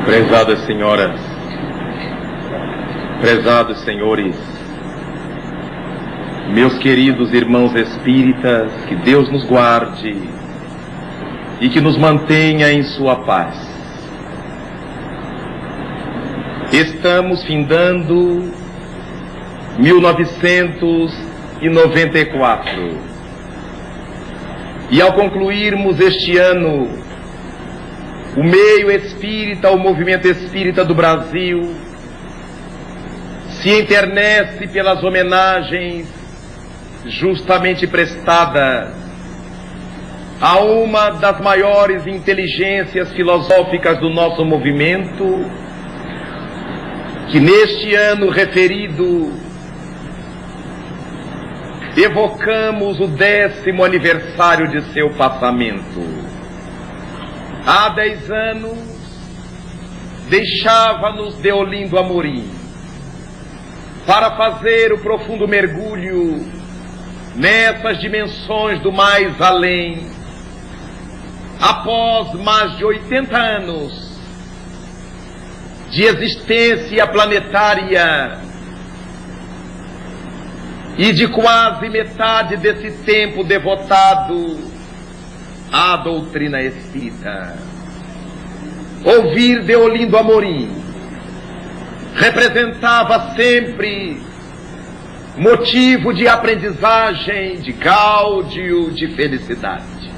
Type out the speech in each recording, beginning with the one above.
Prezadas senhoras, prezados senhores, meus queridos irmãos espíritas, que Deus nos guarde e que nos mantenha em sua paz. Estamos findando 1994 e ao concluirmos este ano, o meio espírita, o movimento espírita do Brasil se enternece pelas homenagens justamente prestadas a uma das maiores inteligências filosóficas do nosso movimento, que neste ano referido evocamos o 10º aniversário de seu passamento. Há 10 anos deixava-nos Deolindo Amorim para fazer o profundo mergulho nessas dimensões do mais além, após mais de 80 anos de existência planetária e de quase metade desse tempo devotado à doutrina espírita. Ouvir Deolindo Amorim representava sempre motivo de aprendizagem, de gáudio, de felicidade.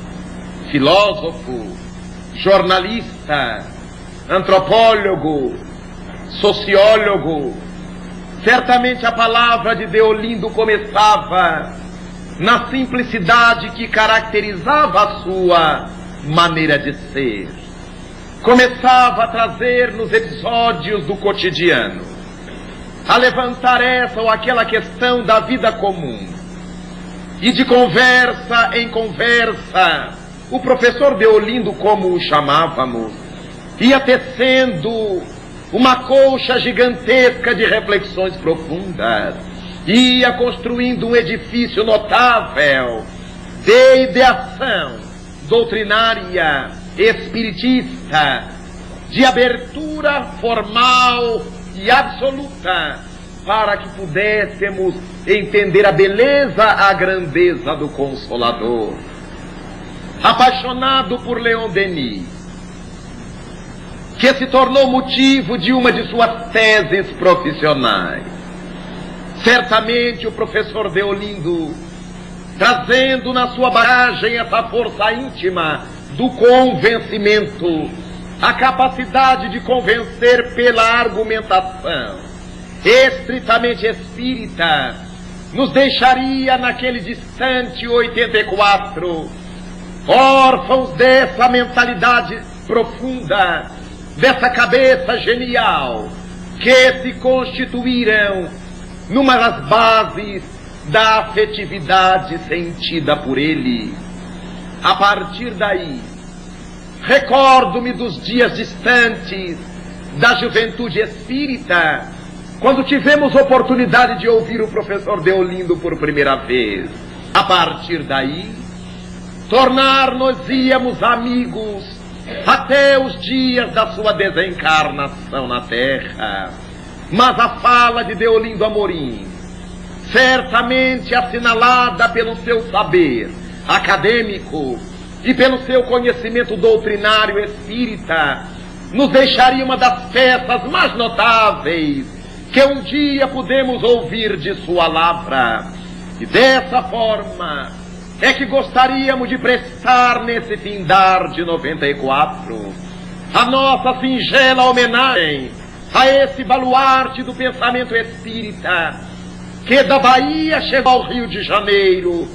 Filósofo, jornalista, antropólogo, sociólogo, certamente a palavra de Deolindo começava na simplicidade que caracterizava a sua maneira de ser. Começava a trazer nos episódios do cotidiano, a levantar essa ou aquela questão da vida comum. E de conversa em conversa, o professor Deolindo, como o chamávamos, ia tecendo uma colcha gigantesca de reflexões profundas, ia construindo um edifício notável de ideação doutrinária, espiritista, de abertura formal e absoluta, para que pudéssemos entender a beleza, a grandeza do Consolador. Apaixonado por Leon Denis, que se tornou motivo de uma de suas teses profissionais, certamente o professor Deolindo, trazendo na sua bagagem essa força íntima do convencimento, a capacidade de convencer pela argumentação, estritamente espírita, nos deixaria naquele distante 84, órfãos dessa mentalidade profunda, dessa cabeça genial, que se constituíram numa das bases da afetividade sentida por ele. A partir daí, recordo-me dos dias distantes da juventude espírita, quando tivemos oportunidade de ouvir o professor Deolindo por primeira vez. A partir daí, tornar-nos-íamos amigos até os dias da sua desencarnação na Terra. Mas a fala de Deolindo Amorim, certamente assinalada pelo seu saber acadêmico e pelo seu conhecimento doutrinário espírita, nos deixaria uma das peças mais notáveis que um dia pudemos ouvir de sua lavra. E dessa forma é que gostaríamos de prestar nesse findar de 94 a nossa singela homenagem a esse baluarte do pensamento espírita, que da Bahia chegou ao Rio de Janeiro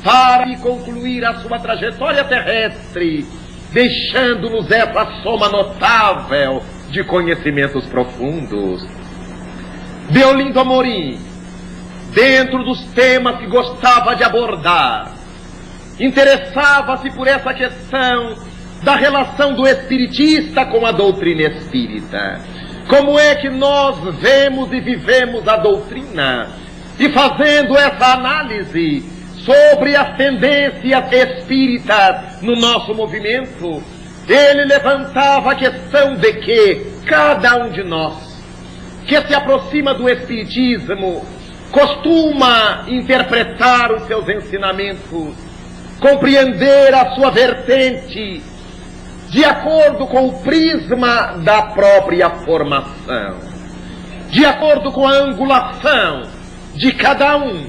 para concluir a sua trajetória terrestre, deixando-nos essa soma notável de conhecimentos profundos. Deolindo Amorim, dentro dos temas que gostava de abordar, interessava-se por essa questão da relação do espiritista com a doutrina espírita. Como é que nós vemos e vivemos a doutrina? E fazendo essa análise sobre as tendências espíritas no nosso movimento, ele levantava a questão de que cada um de nós que se aproxima do Espiritismo costuma interpretar os seus ensinamentos, compreender a sua vertente de acordo com o prisma da própria formação, de acordo com a angulação de cada um,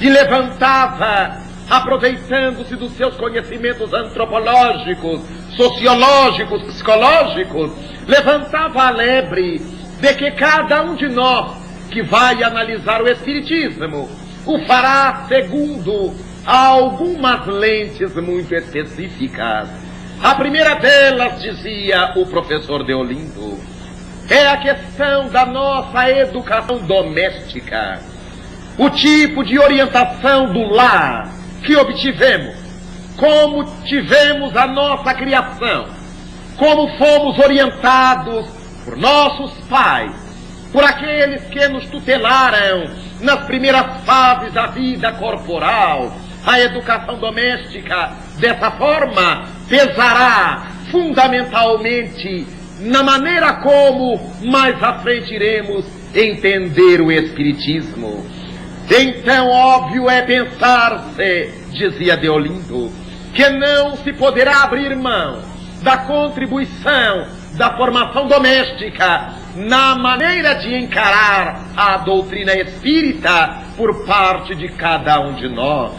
e levantava, aproveitando-se dos seus conhecimentos antropológicos, sociológicos, psicológicos, levantava a lebre de que cada um de nós que vai analisar o Espiritismo o fará segundo algumas lentes muito específicas. A primeira delas, dizia o professor Deolindo, é a questão da nossa educação doméstica, o tipo de orientação do lar que obtivemos, como tivemos a nossa criação, como fomos orientados por nossos pais, por aqueles que nos tutelaram nas primeiras fases da vida corporal. A educação doméstica, dessa forma, pesará fundamentalmente na maneira como mais à frente iremos entender o Espiritismo. Então, óbvio é pensar-se, dizia Deolindo, que não se poderá abrir mão da contribuição da formação doméstica na maneira de encarar a doutrina espírita por parte de cada um de nós.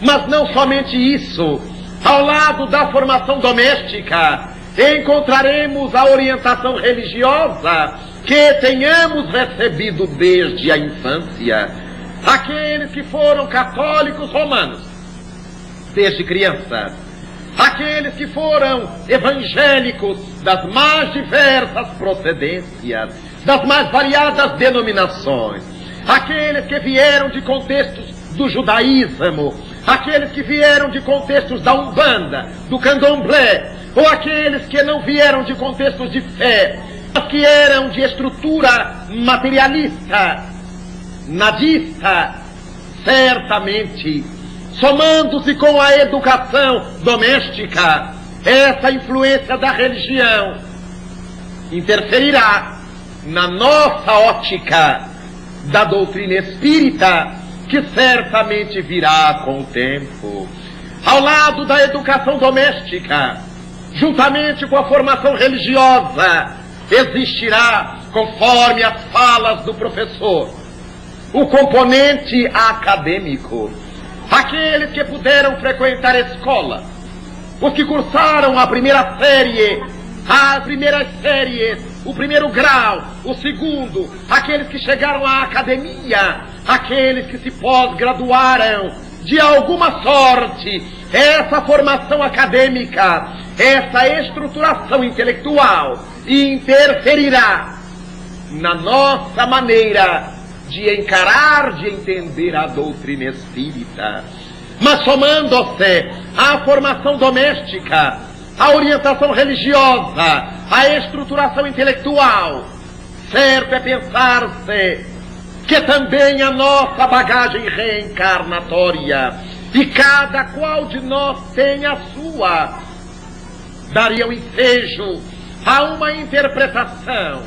Mas não somente isso, ao lado da formação doméstica, encontraremos a orientação religiosa que tenhamos recebido desde a infância. Aqueles que foram católicos romanos desde criança, aqueles que foram evangélicos das mais diversas procedências, das mais variadas denominações, aqueles que vieram de contextos do judaísmo, aqueles que vieram de contextos da Umbanda, do Candomblé, ou aqueles que não vieram de contextos de fé, mas que eram de estrutura materialista, nadista, certamente, somando-se com a educação doméstica, essa influência da religião interferirá na nossa ótica da doutrina espírita, que certamente virá com o tempo. Ao lado da educação doméstica, juntamente com a formação religiosa, existirá, conforme as falas do professor, o componente acadêmico. Aqueles que puderam frequentar a escola, os que cursaram a primeira série, as primeiras séries, o primeiro grau, o segundo, aqueles que chegaram à academia, aqueles que se pós-graduaram, de alguma sorte, essa formação acadêmica, essa estruturação intelectual interferirá na nossa maneira de encarar, de entender a doutrina espírita. Mas somando-se à formação doméstica, à orientação religiosa, à estruturação intelectual, certo é pensar-se que também a nossa bagagem reencarnatória, e cada qual de nós tem a sua, daria um ensejo a uma interpretação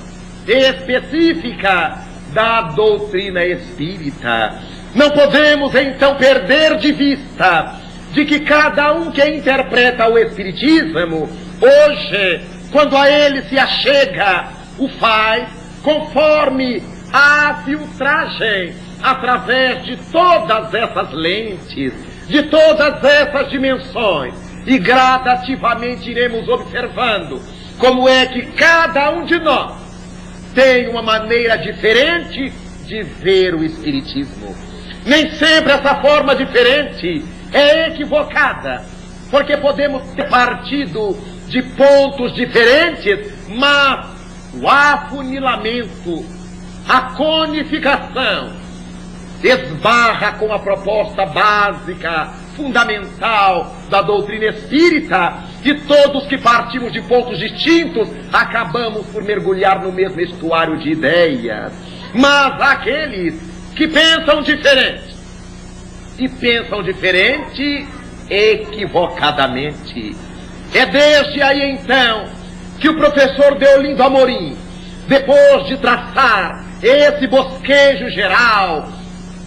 específica da doutrina espírita. Não podemos então perder de vista de que cada um que interpreta o Espiritismo, hoje, quando a ele se achega, o faz conforme a filtragem, através de todas essas lentes, de todas essas dimensões, e gradativamente iremos observando como é que cada um de nós tem uma maneira diferente de ver o Espiritismo. Nem sempre essa forma diferente é equivocada, porque podemos ter partido de pontos diferentes, mas o afunilamento, a conificação, esbarra com a proposta básica, fundamental da doutrina espírita, e todos que partimos de pontos distintos acabamos por mergulhar no mesmo estuário de ideias. Mas aqueles que pensam diferente, e pensam diferente equivocadamente, é desde aí então que o professor Deolindo Amorim depois de traçar esse bosquejo geral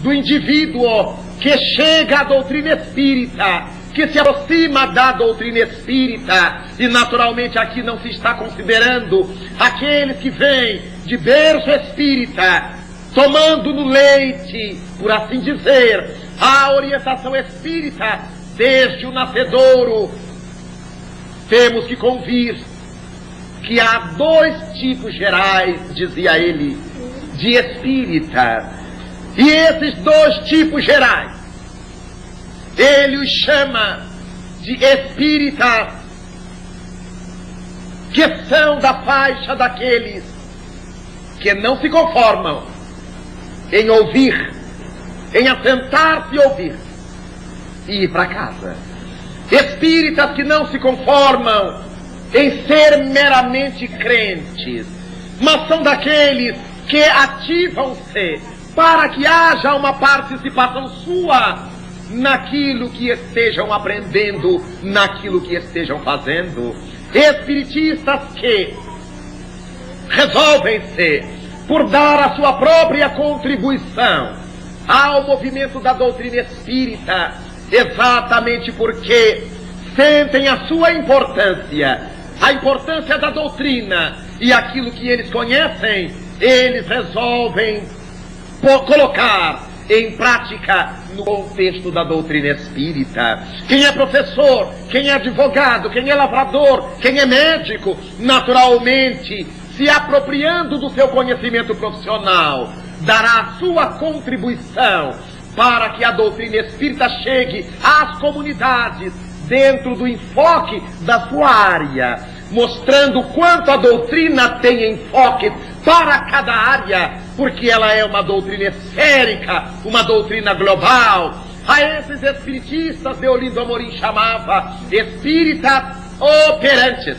do indivíduo que chega à doutrina espírita, que se aproxima da doutrina espírita, e naturalmente aqui não se está considerando aqueles que vêm de berço espírita, tomando no leite, por assim dizer, a orientação espírita desde o nascedouro. Temos que convir que há dois tipos gerais, dizia ele, de espírita. E esses dois tipos gerais, ele os chama de espíritas que são da faixa daqueles que não se conformam em ouvir, em assentar-se e ouvir e ir para casa. Espíritas que não se conformam em ser meramente crentes, mas são daqueles que ativam-se para que haja uma participação sua naquilo que estejam aprendendo, naquilo que estejam fazendo. Espiritistas que resolvem-se por dar a sua própria contribuição ao movimento da doutrina espírita, exatamente porque sentem a sua importância, a importância da doutrina, e aquilo que eles conhecem, eles resolvem colocar em prática no contexto da doutrina espírita. Quem é professor, quem é advogado, quem é lavrador, quem é médico, naturalmente, se apropriando do seu conhecimento profissional, dará a sua contribuição para que a doutrina espírita chegue às comunidades dentro do enfoque da sua área, mostrando quanto a doutrina tem enfoque para cada área, porque ela é uma doutrina esférica, uma doutrina global. A esses espiritistas, Deolindo Amorim chamava espíritas operantes,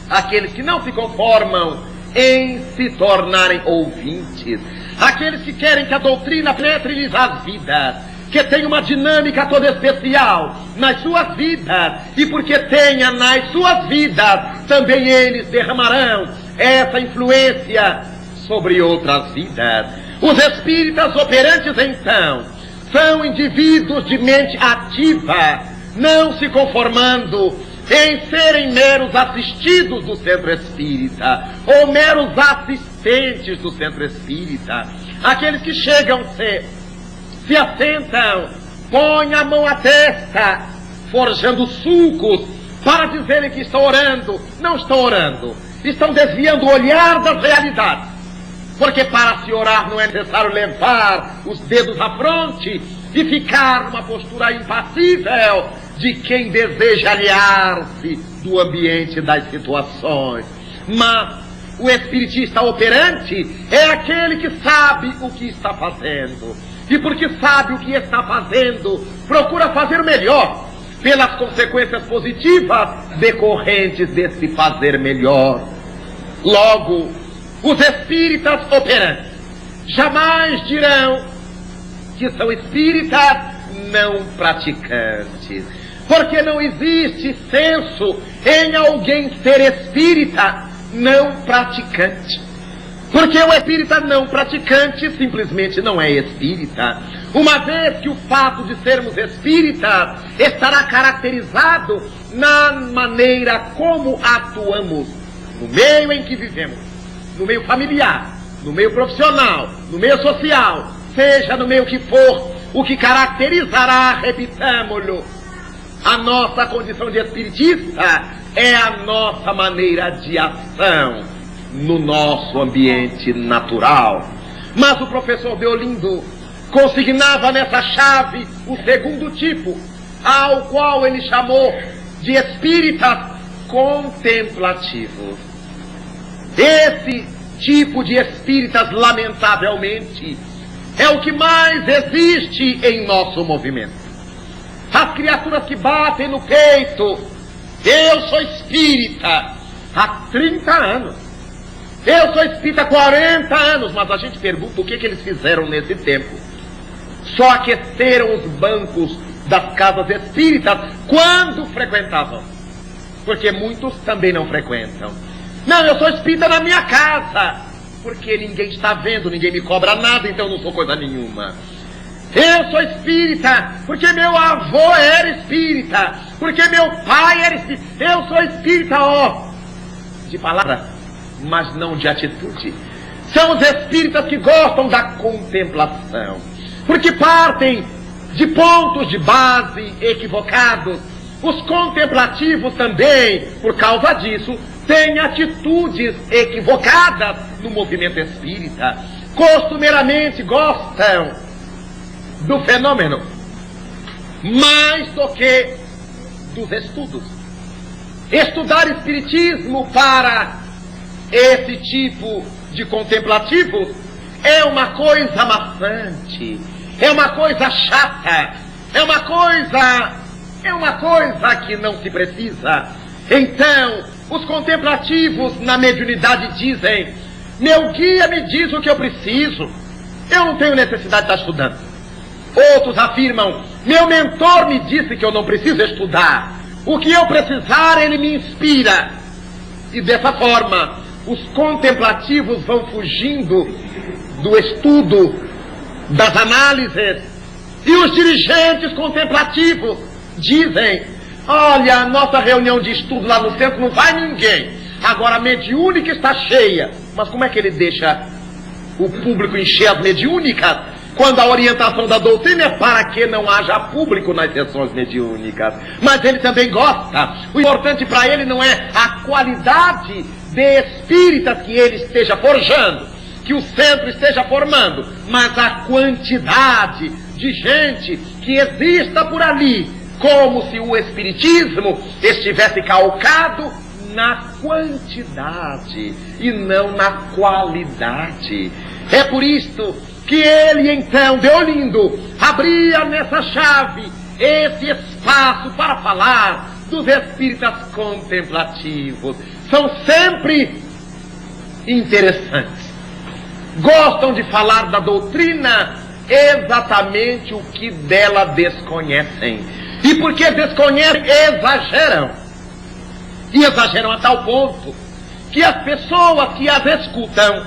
aqueles que não se conformam em se tornarem ouvintes, aqueles que querem que a doutrina penetre-lhes as vidas, que tem uma dinâmica toda especial nas suas vidas, e porque tenha nas suas vidas, também eles derramarão essa influência sobre outras vidas. Os espíritas operantes, então, são indivíduos de mente ativa, não se conformando em serem meros assistidos do centro espírita, ou meros assistentes do centro espírita. Aqueles que se assentam, põem a mão à testa, forjando sulcos para dizerem que estão orando. Não estão orando, estão desviando o olhar das realidades, porque para se orar não é necessário levar os dedos à fronte e ficar numa postura impassível de quem deseja aliar-se do ambiente, das situações. Mas o espiritista operante é aquele que sabe o que está fazendo, e porque sabe o que está fazendo, procura fazer melhor, pelas consequências positivas decorrentes desse fazer melhor. Logo, os espíritas operantes jamais dirão que são espíritas não praticantes, porque não existe senso em alguém ser espírita não praticante. Porque o espírita não praticante simplesmente não é espírita, uma vez que o fato de sermos espíritas estará caracterizado na maneira como atuamos no meio em que vivemos, no meio familiar, no meio profissional, no meio social, seja no meio que for. O que caracterizará, repitamo-lo, a nossa condição de espiritista é a nossa maneira de ação no nosso ambiente natural. Mas o professor Deolindo consignava nessa chave o segundo tipo, ao qual ele chamou de espíritas contemplativos. Esse tipo de espíritas, lamentavelmente, é o que mais existe em nosso movimento. As criaturas que batem no peito: eu sou espírita há 30 anos, eu sou espírita há 40 anos, mas a gente pergunta o que eles fizeram nesse tempo. Só aqueceram os bancos das casas espíritas quando frequentavam, porque muitos também não frequentam. Não, eu sou espírita na minha casa, porque ninguém está vendo, ninguém me cobra nada, então eu não sou coisa nenhuma. Eu sou espírita, porque meu avô era espírita, porque meu pai era espírita. Eu sou espírita, de palavra, mas não de atitude. São os espíritas que gostam da contemplação, porque partem de pontos de base equivocados. Os contemplativos também, por causa disso, têm atitudes equivocadas no movimento espírita. Costumeiramente gostam do fenômeno mais do que dos estudos. Estudar espiritismo para esse tipo de contemplativos é uma coisa maçante, é uma coisa chata, é uma coisa que não se precisa. Então, os contemplativos na mediunidade dizem: meu guia me diz o que eu preciso, eu não tenho necessidade de estar estudando. Outros afirmam: meu mentor me disse que eu não preciso estudar, o que eu precisar ele me inspira. E dessa forma, os contemplativos vão fugindo do estudo, das análises, e os dirigentes contemplativos dizem: olha, a nossa reunião de estudo lá no centro não vai ninguém, agora a mediúnica está cheia. Mas como é que ele deixa o público encher as mediúnicas, quando a orientação da doutrina é para que não haja público nas sessões mediúnicas? Mas ele também gosta. O importante para ele não é a qualidade de espíritas que ele esteja forjando, que o centro esteja formando, mas a quantidade de gente que exista por ali, como se o espiritismo estivesse calcado na quantidade e não na qualidade. É por isto que ele então, Deolindo, abria nessa chave esse espaço para falar dos espíritas contemplativos. São sempre interessantes, gostam de falar da doutrina exatamente o que dela desconhecem, e porque desconhecem, exageram, e exageram a tal ponto que as pessoas que as escutam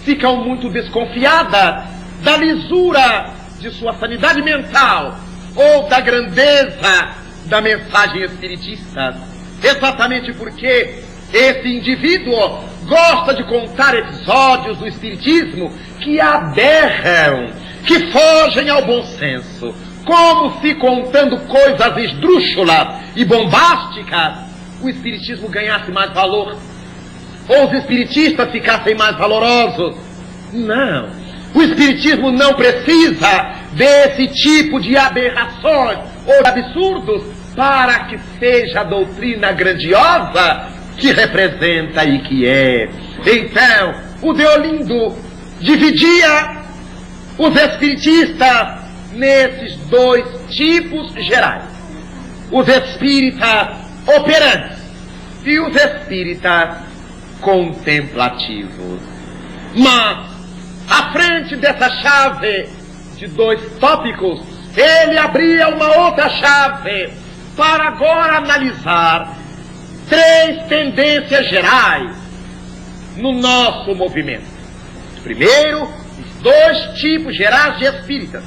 ficam muito desconfiadas da lisura de sua sanidade mental ou da grandeza da mensagem espiritista, exatamente porque esse indivíduo gosta de contar episódios do espiritismo que aberram, que fogem ao bom senso, como se contando coisas esdrúxulas e bombásticas o espiritismo ganhasse mais valor, ou os espiritistas ficassem mais valorosos. Não, o espiritismo não precisa desse tipo de aberrações ou de absurdos para que seja a doutrina grandiosa que representa e que é. Então, o Deolindo dividia os espiritistas nesses dois tipos gerais: os espíritas operantes e os espíritas contemplativos. Mas, à frente dessa chave de dois tópicos, ele abria uma outra chave para agora analisar três tendências gerais no nosso movimento. Primeiro, os dois tipos gerais de espíritas.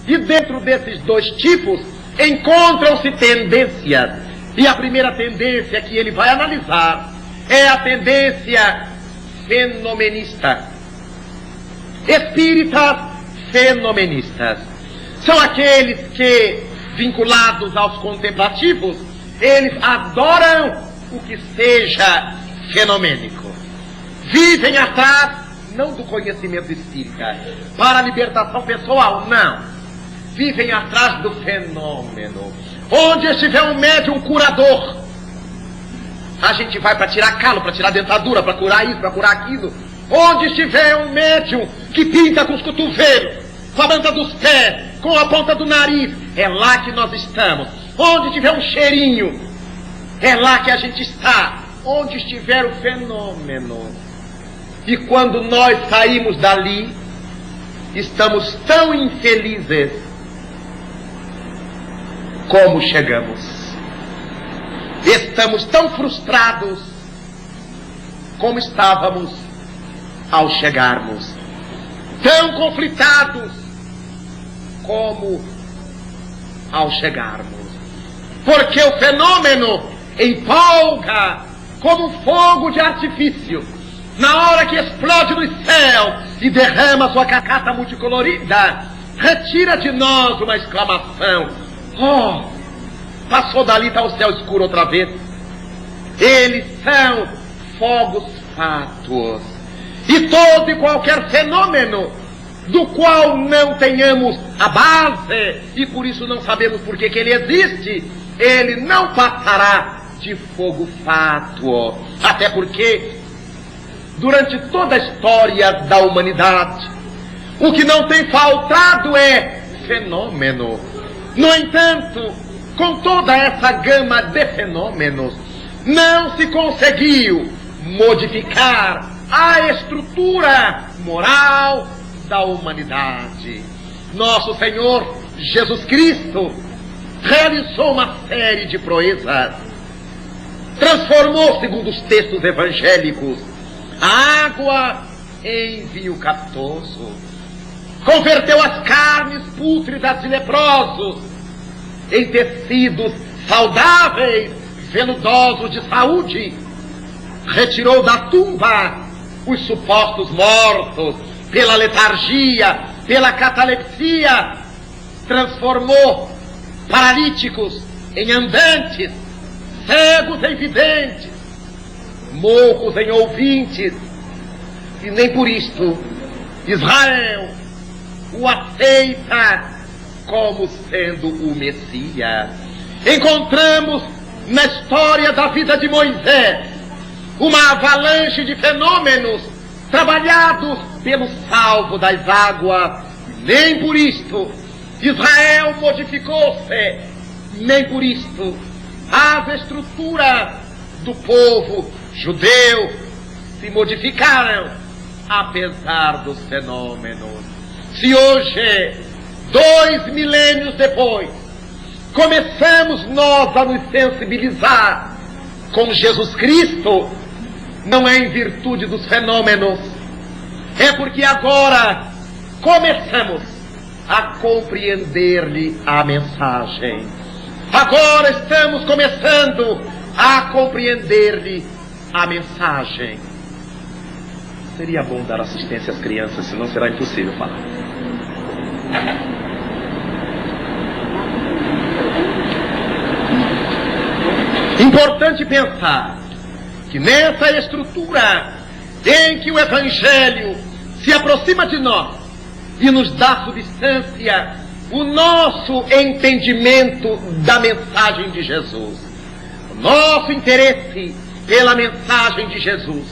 E dentro desses dois tipos encontram-se tendências. E a primeira tendência que ele vai analisar é a tendência fenomenista. Espíritas fenomenistas são aqueles que, vinculados aos contemplativos, eles adoram o que seja fenomênico. Vivem atrás, não do conhecimento espírita, para a libertação pessoal, não. Vivem atrás do fenômeno. Onde estiver um médium curador, a gente vai para tirar calo, para tirar dentadura, para curar isso, para curar aquilo. Onde estiver um médium que pinta com os cotovelos, com a ponta dos pés, com a ponta do nariz, é lá que nós estamos. Onde tiver um cheirinho, é lá que a gente está. Onde estiver o fenômeno. E quando nós saímos dali, estamos tão infelizes como chegamos. Estamos tão frustrados como estávamos ao chegarmos, tão conflitados como ao chegarmos, porque o fenômeno empolga como um fogo de artifício. Na hora que explode no céu e derrama sua cascata multicolorida, retira de nós uma exclamação: oh, passou dali, está o céu escuro outra vez. Eles são fogos fátuos. E todo e qualquer fenômeno do qual não tenhamos a base e por isso não sabemos por que ele existe, ele não passará de fogo fátuo. Até porque durante toda a história da humanidade, o que não tem faltado é fenômeno. No entanto, com toda essa gama de fenômenos, não se conseguiu modificar a estrutura moral da humanidade. Nosso Senhor Jesus Cristo realizou uma série de proezas. Transformou, segundo os textos evangélicos, a água em vinho captoso. Converteu as carnes pútridas de leprosos em tecidos saudáveis, veludosos de saúde. Retirou da tumba os supostos mortos pela letargia, pela catalepsia. Transformou paralíticos em andantes, cegos em videntes, moucos em ouvintes. E nem por isto Israel o aceita como sendo o Messias. Encontramos na história da vida de Moisés uma avalanche de fenômenos trabalhados pelo salvo das águas. Nem por isto Israel modificou-se, nem por isto as estruturas do povo judeu se modificaram, apesar dos fenômenos. Se hoje, 2 milênios depois, começamos nós a nos sensibilizar com Jesus Cristo, não é em virtude dos fenômenos, é porque agora começamos a compreender-lhe a mensagem. Agora estamos começando a compreender-lhe a mensagem. Seria bom dar assistência às crianças, senão será impossível falar. Importante pensar que nessa estrutura em que o Evangelho se aproxima de nós e nos dá substância, o nosso entendimento da mensagem de Jesus, o nosso interesse pela mensagem de Jesus,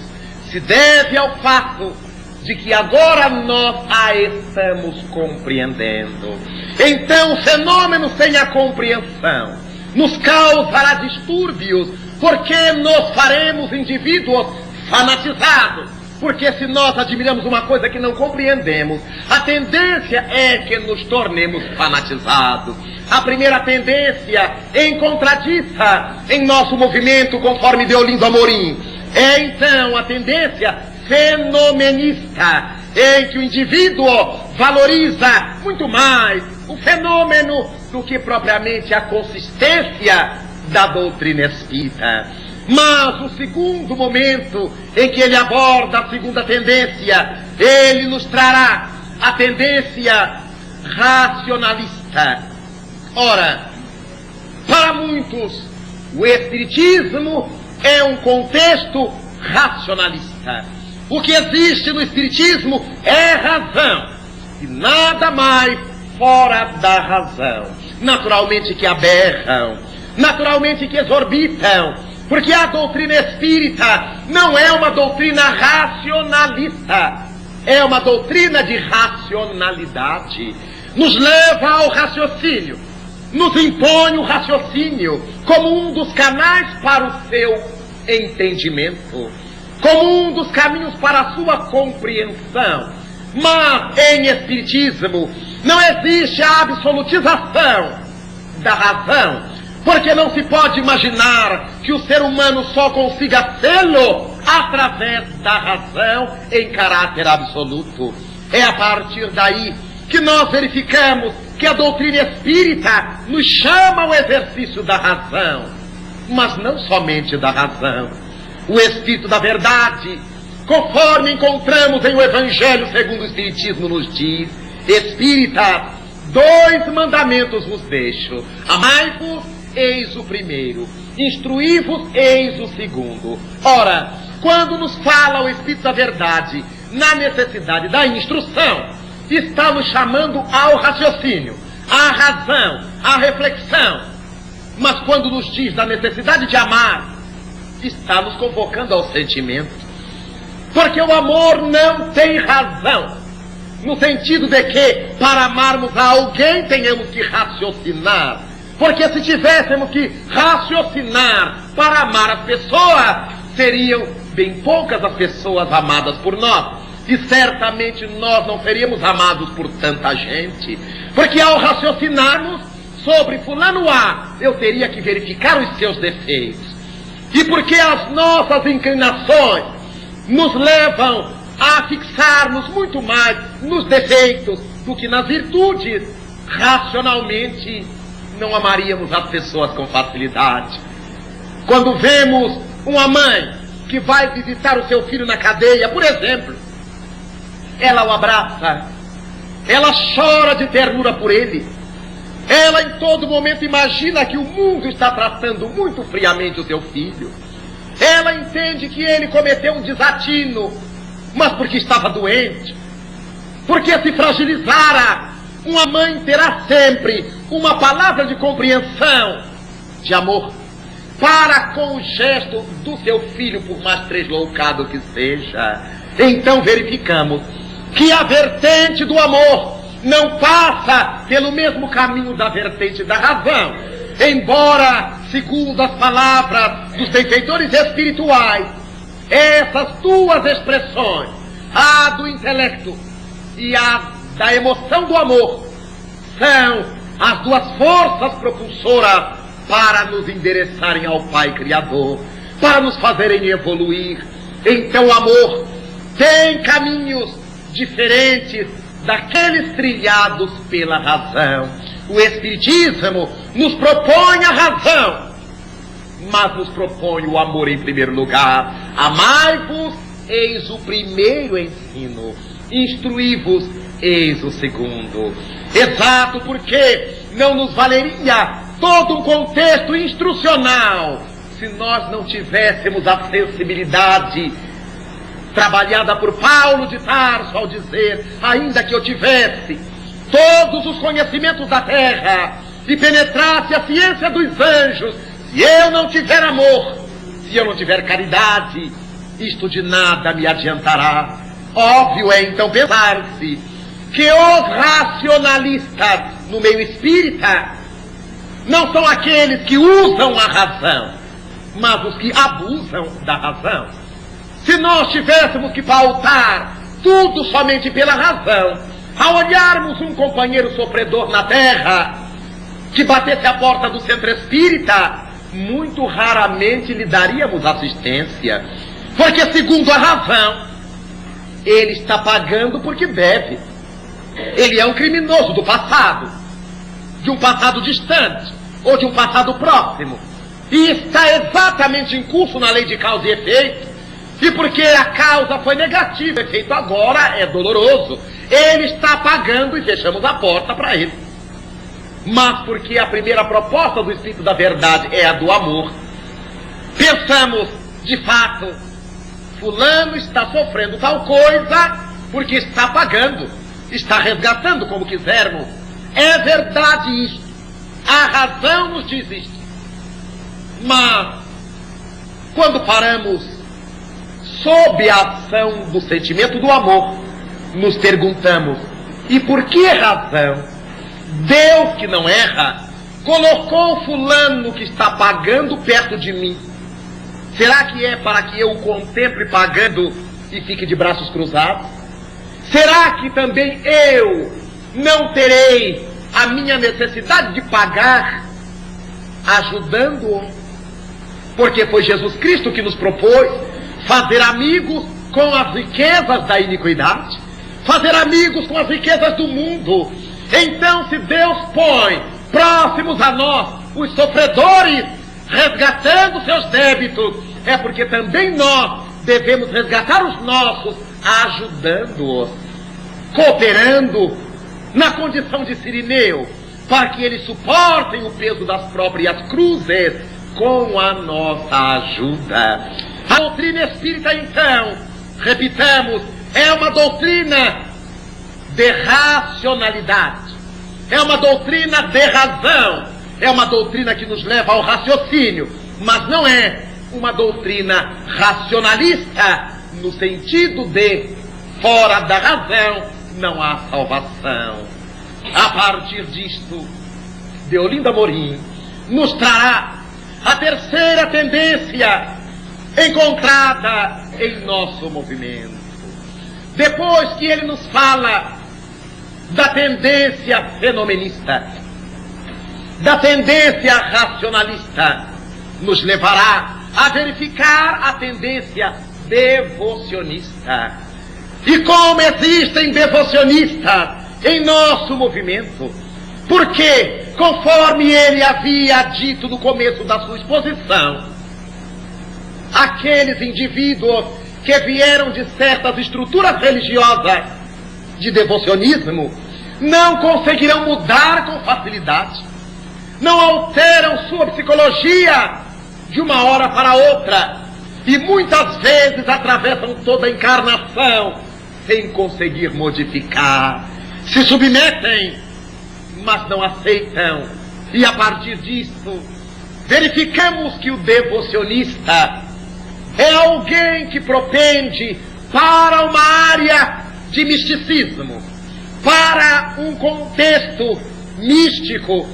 se deve ao fato de que agora nós a estamos compreendendo. Então, o fenômeno sem a compreensão nos causará distúrbios, porque nos faremos indivíduos fanatizados. Porque se nós admiramos uma coisa que não compreendemos, a tendência é que nos tornemos fanatizados. A primeira tendência encontradiça em nosso movimento, conforme Deolindo Amorim, é então a tendência fenomenista, em que o indivíduo valoriza muito mais o fenômeno do que propriamente a consistência da doutrina espírita. Mas o segundo momento em que ele aborda a segunda tendência, ele nos trará a tendência racionalista. Ora, para muitos, o Espiritismo é um contexto racionalista. O que existe no Espiritismo é razão, e nada mais fora da razão. Naturalmente que aberram, naturalmente que exorbitam, porque a doutrina espírita não é uma doutrina racionalista, é uma doutrina de racionalidade. Nos leva ao raciocínio, nos impõe o raciocínio como um dos canais para o seu entendimento, como um dos caminhos para a sua compreensão. Mas em Espiritismo não existe a absolutização da razão, porque não se pode imaginar que o ser humano só consiga sê-lo através da razão em caráter absoluto. É a partir daí que nós verificamos que a doutrina espírita nos chama ao exercício da razão, mas não somente da razão. O Espírito da Verdade, conforme encontramos em o Evangelho segundo o Espiritismo, nos diz: Espírita, 2 mandamentos vos deixo: amai-vos, eis o primeiro; instruí-vos, eis o segundo. Ora, quando nos fala o Espírito da Verdade na necessidade da instrução, está nos chamando ao raciocínio, à razão, à reflexão. Mas quando nos diz da necessidade de amar, está nos convocando ao sentimento. Porque o amor não tem razão, no sentido de que para amarmos a alguém tenhamos que raciocinar. Porque se tivéssemos que raciocinar para amar as pessoas, seriam bem poucas as pessoas amadas por nós. E certamente nós não seríamos amados por tanta gente. Porque ao raciocinarmos sobre fulano A, eu teria que verificar os seus defeitos. E porque as nossas inclinações nos levam a fixarmos muito mais nos defeitos do que nas virtudes, racionalmente não amaríamos as pessoas com facilidade. Quando vemos uma mãe que vai visitar o seu filho na cadeia, por exemplo, ela o abraça, ela chora de ternura por ele, ela em todo momento imagina que o mundo está tratando muito friamente o seu filho. Ela entende que ele cometeu um desatino, mas porque estava doente, porque se fragilizara. Uma mãe terá sempre uma palavra de compreensão, de amor, para com o gesto do seu filho, por mais tresloucado que seja. Então verificamos que a vertente do amor não passa pelo mesmo caminho da vertente da razão, embora, segundo as palavras dos benfeitores espirituais, essas 2 expressões, a do intelecto e a da emoção do amor, são as 2 forças propulsoras para nos endereçarem ao Pai Criador, para nos fazerem evoluir. Então o amor tem caminhos diferentes daqueles trilhados pela razão. O Espiritismo nos propõe a razão, mas nos propõe o amor em primeiro lugar. Amai-vos, eis o primeiro ensino; instruí-vos, eis o segundo. Exato, porque não nos valeria todo um contexto instrucional se nós não tivéssemos a sensibilidade trabalhada por Paulo de Tarso ao dizer: ainda que eu tivesse todos os conhecimentos da terra e penetrasse a ciência dos anjos, se eu não tiver amor, se eu não tiver caridade, isto de nada me adiantará. Óbvio é então pensar-se que os racionalistas no meio espírita não são aqueles que usam a razão, mas os que abusam da razão. Se nós tivéssemos que pautar tudo somente pela razão, ao olharmos um companheiro sofredor na terra que batesse a porta do centro espírita, muito raramente lhe daríamos assistência, porque segundo a razão, ele está pagando porque deve. Ele é um criminoso do passado, de um passado distante ou de um passado próximo, e está exatamente em curso na lei de causa e efeito. E porque a causa foi negativa, o efeito agora é doloroso, ele está pagando e fechamos a porta para ele. Mas porque a primeira proposta do Espírito da Verdade é a do amor, pensamos, de fato, fulano está sofrendo tal coisa porque está pagando, está resgatando, como quisermos. É verdade isto, a razão nos diz isto. Mas quando paramos sob a ação do sentimento do amor, nos perguntamos: e por que razão Deus, que não erra, colocou fulano que está pagando perto de mim? Será que é para que eu o contemple pagando e fique de braços cruzados? Será que também eu não terei a minha necessidade de pagar ajudando-o? Porque foi Jesus Cristo que nos propôs, fazer amigos com as riquezas da iniquidade, fazer amigos com as riquezas do mundo. Então, se Deus põe próximos a nós os sofredores, resgatando seus débitos, é porque também nós devemos resgatar os nossos, ajudando-os, cooperando na condição de Cirineu, para que eles suportem o peso das próprias cruzes com a nossa ajuda. A doutrina espírita, então, repitamos, é uma doutrina de racionalidade, é uma doutrina de razão, é uma doutrina que nos leva ao raciocínio, mas não é uma doutrina racionalista no sentido de fora da razão não há salvação. A partir disto, Deolindo Amorim nos trará a terceira tendência encontrada em nosso movimento. Depois que ele nos fala da tendência fenomenista, da tendência racionalista, nos levará a verificar a tendência devocionista. E como existem devocionistas em nosso movimento, porque, conforme ele havia dito no começo da sua exposição, aqueles indivíduos que vieram de certas estruturas religiosas de devocionismo não conseguirão mudar com facilidade, não alteram sua psicologia de uma hora para outra, e muitas vezes atravessam toda a encarnação sem conseguir modificar, se submetem, mas não aceitam. E a partir disso, verificamos que o devocionista é alguém que propende para uma área de misticismo, para um contexto místico,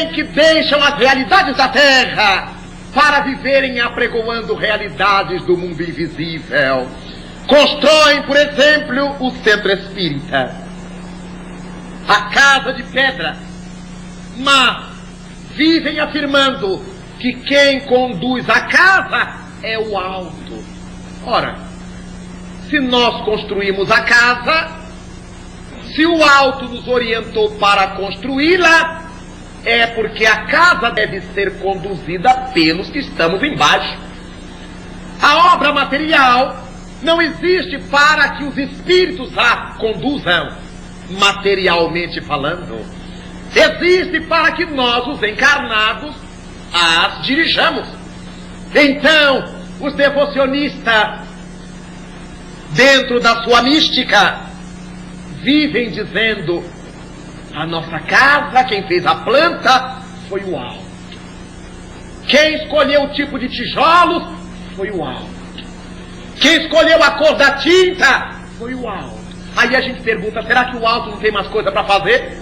em que deixam as realidades da terra para viverem apregoando realidades do mundo invisível. Constroem, por exemplo, o centro espírita, a casa de pedra, mas vivem afirmando que quem conduz a casa é o alto. Ora, se nós construímos a casa, se o alto nos orientou para construí-la, é porque a casa deve ser conduzida pelos que estamos embaixo. A obra material não existe para que os espíritos a conduzam, materialmente falando. Existe para que nós, os encarnados, as dirijamos. Então, os devocionistas, dentro da sua mística, vivem dizendo: a nossa casa, quem fez a planta foi o alto. Quem escolheu o tipo de tijolos foi o alto. Quem escolheu a cor da tinta foi o alto. Aí a gente pergunta, será que o alto não tem mais coisa para fazer?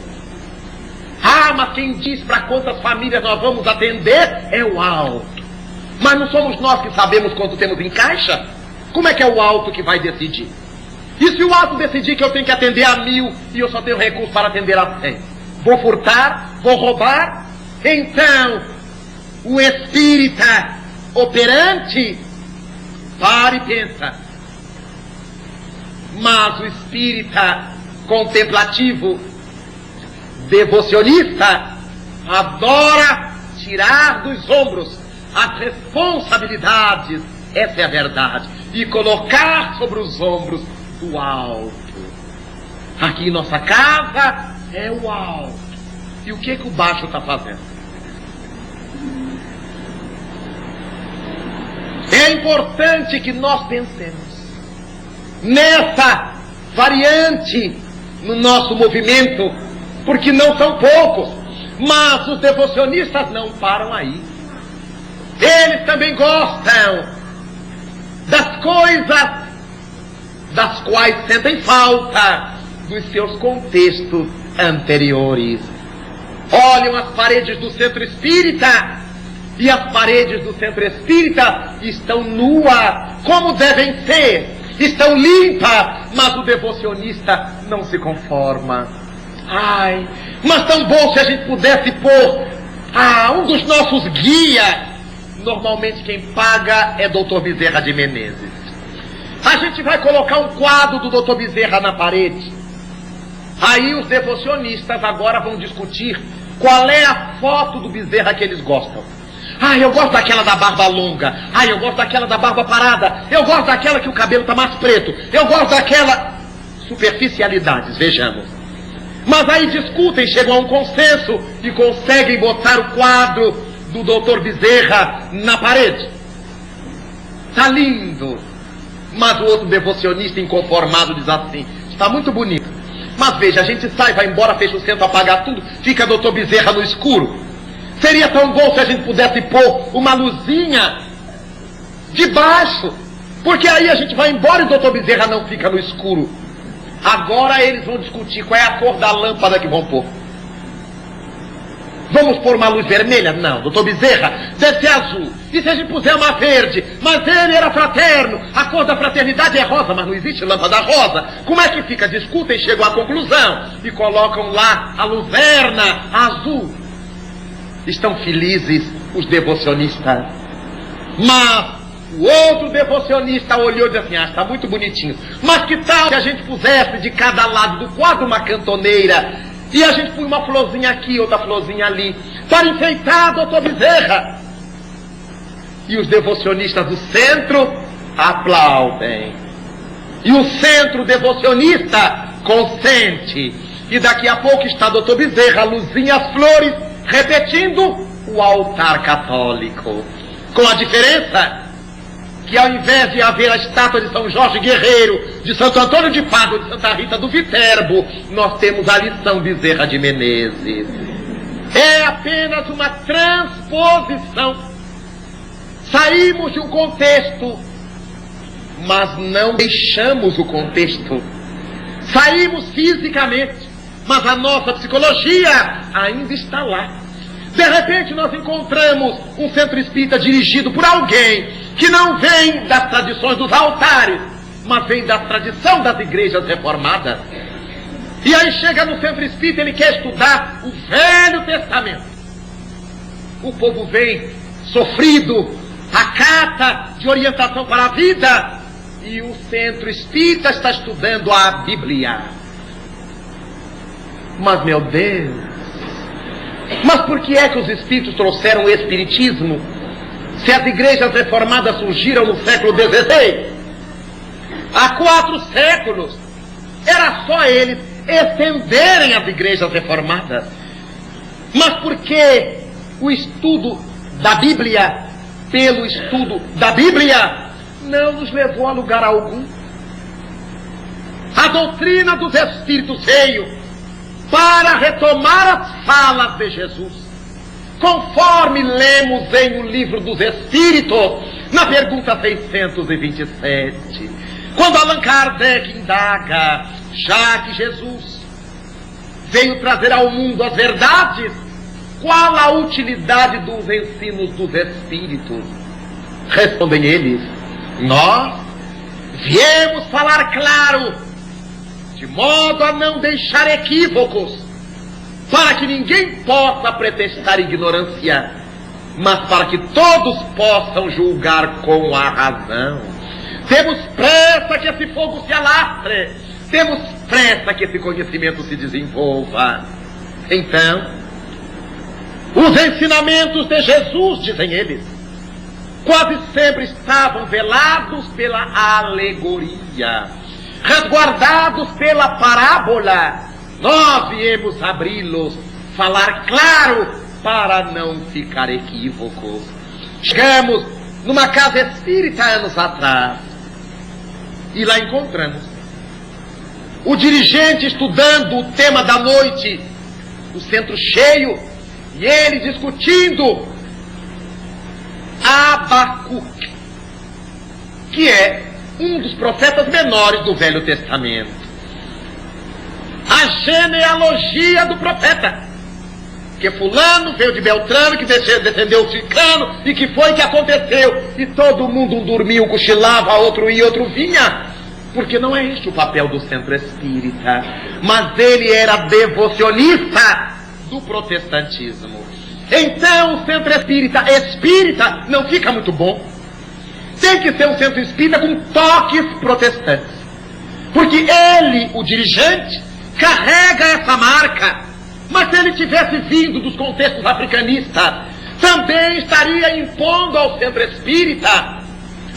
Ah, mas quem diz para quantas famílias nós vamos atender é o alto. Mas não somos nós que sabemos quanto temos em caixa? Como é que é o alto que vai decidir? E se o alto decidir que eu tenho que atender a 1000 e eu só tenho recurso para atender a 100? Vou furtar? Vou roubar? Então, o espírita operante para e pensa. Mas o espírita contemplativo, devocionista, adora tirar dos ombros as responsabilidades, essa é a verdade, e colocar sobre os ombros do alto. Aqui em nossa casa é o alto. E o que o baixo está fazendo? É importante que nós pensemos nessa variante no nosso movimento, porque não são poucos, mas os devocionistas não param aí. Eles também gostam das coisas das quais sentem falta dos seus contextos anteriores. Olham as paredes do centro espírita, e as paredes do centro espírita estão nuas, como devem ser, estão limpas, mas o devocionista não se conforma. Ai, mas tão bom se a gente pudesse pôr um dos nossos guias. Normalmente quem paga é Dr. Bezerra de Menezes. A gente vai colocar um quadro do Dr. Bezerra na parede. Aí os devocionistas agora vão discutir qual é a foto do Bezerra que eles gostam. Ah, eu gosto daquela da barba longa. Ah, eu gosto daquela da barba parada. Eu gosto daquela que o cabelo está mais preto. Eu gosto daquela... Superficialidades, vejamos. Mas aí discutem, chegam a um consenso e conseguem botar o quadro do Dr. Bezerra na parede. Tá lindo. Mas o outro devocionista inconformado diz assim: está muito bonito. Mas veja, a gente sai, vai embora, fecha o centro, apaga tudo, fica Dr. Bezerra no escuro. Seria tão bom se a gente pudesse pôr uma luzinha de baixo, porque aí a gente vai embora e o Dr. Bezerra não fica no escuro. Agora eles vão discutir qual é a cor da lâmpada que vão pôr. Vamos pôr uma luz vermelha? Não, Dr. Bezerra deve ser azul. E se a gente puser uma verde? Mas ele era fraterno, a cor da fraternidade é rosa, mas não existe lâmpada rosa. Como é que fica? Discutem, chegam à conclusão e colocam lá a luverna azul. Estão felizes os devocionistas. Mas o outro devocionista olhou e disse assim: ah, está muito bonitinho. Mas que tal se a gente pusesse de cada lado do quadro uma cantoneira e a gente põe uma florzinha aqui, outra florzinha ali, para enfeitar Dr. Bezerra? E os devocionistas do centro aplaudem. E o centro devocionista consente. E daqui a pouco está Dr. Bezerra, a luzinha, as flores, repetindo o altar católico. Com a diferença que ao invés de haver a estátua de São Jorge Guerreiro, de Santo Antônio de Pádua, de Santa Rita do Viterbo, nós temos a lição Bezerra de Menezes. É apenas uma transposição. Saímos de um contexto, mas não deixamos o contexto. Saímos fisicamente, mas a nossa psicologia ainda está lá. De repente nós encontramos um centro espírita dirigido por alguém que não vem das tradições dos altares, mas vem da tradição das igrejas reformadas. E aí chega no centro espírita, ele quer estudar o Velho Testamento. O povo vem sofrido, acata de orientação para a vida, e o centro espírita está estudando a Bíblia. Mas, meu Deus, mas por que é que os espíritos trouxeram o espiritismo, se as igrejas reformadas surgiram no século XVI? Há 4 séculos era só eles estenderem as igrejas reformadas. Mas por que o estudo da Bíblia, pelo estudo da Bíblia, não nos levou a lugar algum? A doutrina dos espíritos veio para retomar as falas de Jesus, conforme lemos em O Livro dos Espíritos, na pergunta 627, quando Allan Kardec indaga: já que Jesus veio trazer ao mundo as verdades, qual a utilidade dos ensinos dos Espíritos? Respondem eles: nós viemos falar claro, de modo a não deixar equívocos, para que ninguém possa pretextar ignorância, mas para que todos possam julgar com a razão. Temos pressa que esse fogo se alastre, temos pressa que esse conhecimento se desenvolva. Então, os ensinamentos de Jesus, dizem eles, quase sempre estavam velados pela alegoria, resguardados pela parábola. Nós viemos abri-los, falar claro, para não ficar equívocos. Chegamos numa casa espírita anos atrás, e lá encontramos o dirigente estudando o tema da noite, o centro cheio, e ele discutindo Abacuque, que é um dos profetas menores do Velho Testamento. A genealogia do profeta, que fulano veio de Beltrano, que descendeu Ciclano, e que foi que aconteceu, e todo mundo dormiu, cochilava, outro ia, outro vinha, porque não é este o papel do centro espírita, mas ele era devocionista do protestantismo. Então o centro espírita não fica muito bom. tem que ser um centro espírita com toques protestantes. Porque ele, o dirigente, carrega essa marca. Mas se ele tivesse vindo dos contextos africanistas, também estaria impondo ao centro espírita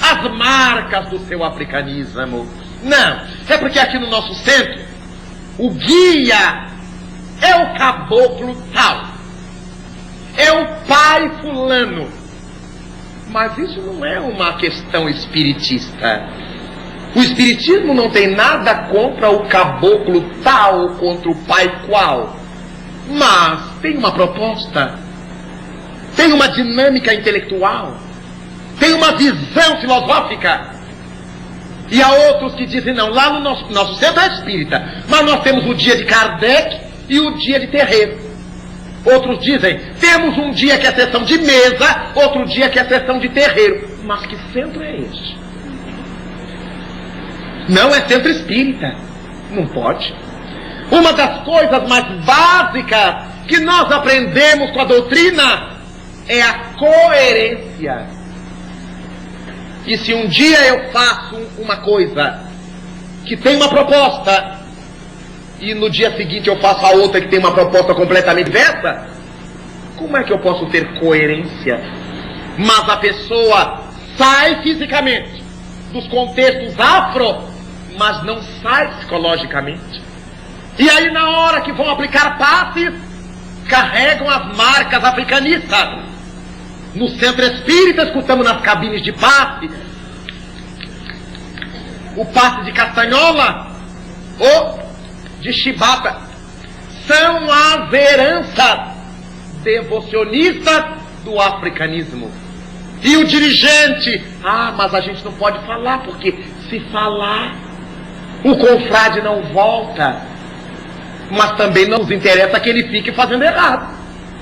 as marcas do seu africanismo. Não, é porque aqui no nosso centro, o guia é o caboclo tal, é o pai fulano. Mas isso não é uma questão espiritista. O espiritismo não tem nada contra o caboclo tal, contra o pai qual. Mas tem uma proposta, tem uma dinâmica intelectual, tem uma visão filosófica. E há outros que dizem, não, lá no nosso centro é espírita, mas nós temos o dia de Kardec e o dia de terreiro. Outros dizem, temos um dia que é sessão de mesa, outro dia que é sessão de terreiro. Mas que centro é este? Não é centro espírita. Não pode. Uma das coisas mais básicas que nós aprendemos com a doutrina é a coerência. E se um dia eu faço uma coisa que tem uma proposta e no dia seguinte eu faço a outra que tem uma proposta completamente diversa, como é que eu posso ter coerência? Mas a pessoa sai fisicamente dos contextos afro, mas não sai psicologicamente. E aí na hora que vão aplicar passes, carregam as marcas africanistas. No centro espírita escutamos nas cabines de passe o passe de castanhola ou de chibata. São as heranças devocionistas do africanismo. E o dirigente, mas a gente não pode falar, porque se falar, o confrade não volta. Mas também não nos interessa que ele fique fazendo errado.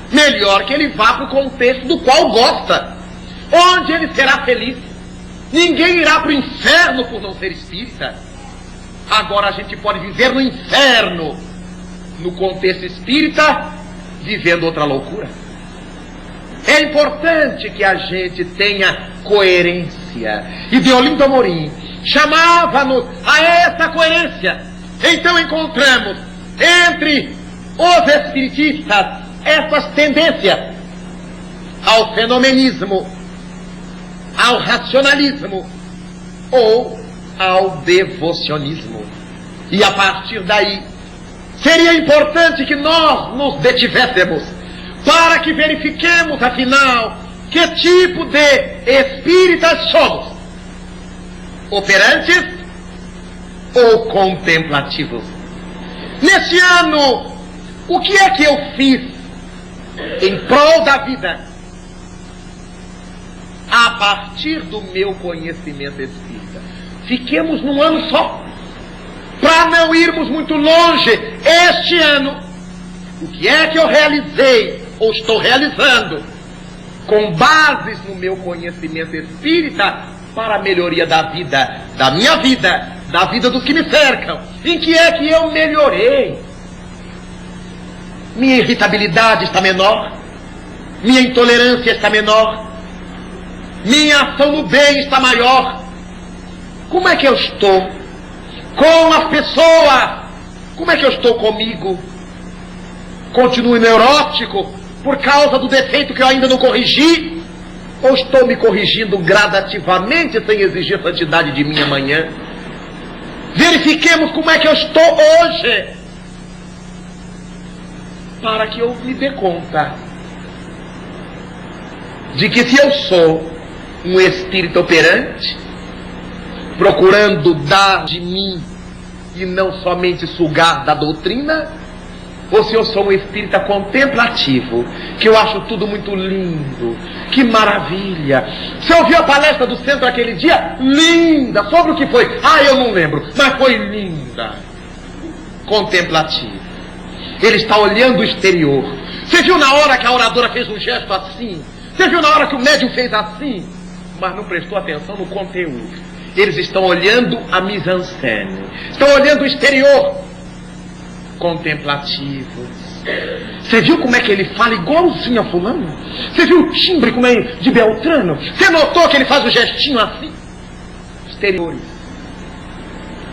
Melhor que ele vá para o contexto do qual gosta, onde ele será feliz. Ninguém irá para o inferno por não ser espírita. Agora a gente pode viver no inferno, no contexto espírita, vivendo outra loucura. É importante que a gente tenha coerência. E Deolindo Amorim chamava-nos a essa coerência. Então encontramos entre os espiritistas essas tendências ao fenomenismo, ao racionalismo ou ao devocionismo. E a partir daí seria importante que nós nos detivéssemos para que verifiquemos afinal que tipo de espíritas somos: operantes ou contemplativos. Neste ano, o que é que eu fiz em prol da vida a partir do meu conhecimento espírita? Fiquemos num ano só, para não irmos muito longe. Este ano, o que é que eu realizei ou estou realizando com bases no meu conhecimento espírita para a melhoria da vida, da minha vida, da vida dos que me cercam? Em que é que eu melhorei? Minha irritabilidade está menor, minha intolerância está menor, minha ação no bem está maior. Como é que eu estou com as pessoas? Como é que eu estou comigo? Continuo neurótico por causa do defeito que eu ainda não corrigi? Ou estou me corrigindo gradativamente sem exigir santidade de mim amanhã? Verifiquemos como é que eu estou hoje, para que eu me dê conta de que se eu sou um espírito operante, procurando dar de mim e não somente sugar da doutrina, ou se eu sou um espírita contemplativo, que eu acho tudo muito lindo, que maravilha. Você ouviu a palestra do centro aquele dia? Linda! Sobre o que foi? Eu não lembro, mas foi linda. Contemplativo. Ele está olhando o exterior. Você viu na hora que a oradora fez um gesto assim? Você viu na hora que o médium fez assim? Mas não prestou atenção no conteúdo. Eles estão olhando a mise-en-scène, estão olhando o exterior. Contemplativos. Você viu como é que ele fala igualzinho a fulano? Você viu o timbre como é de Beltrano? Você notou que ele faz o gestinho assim? Exteriores.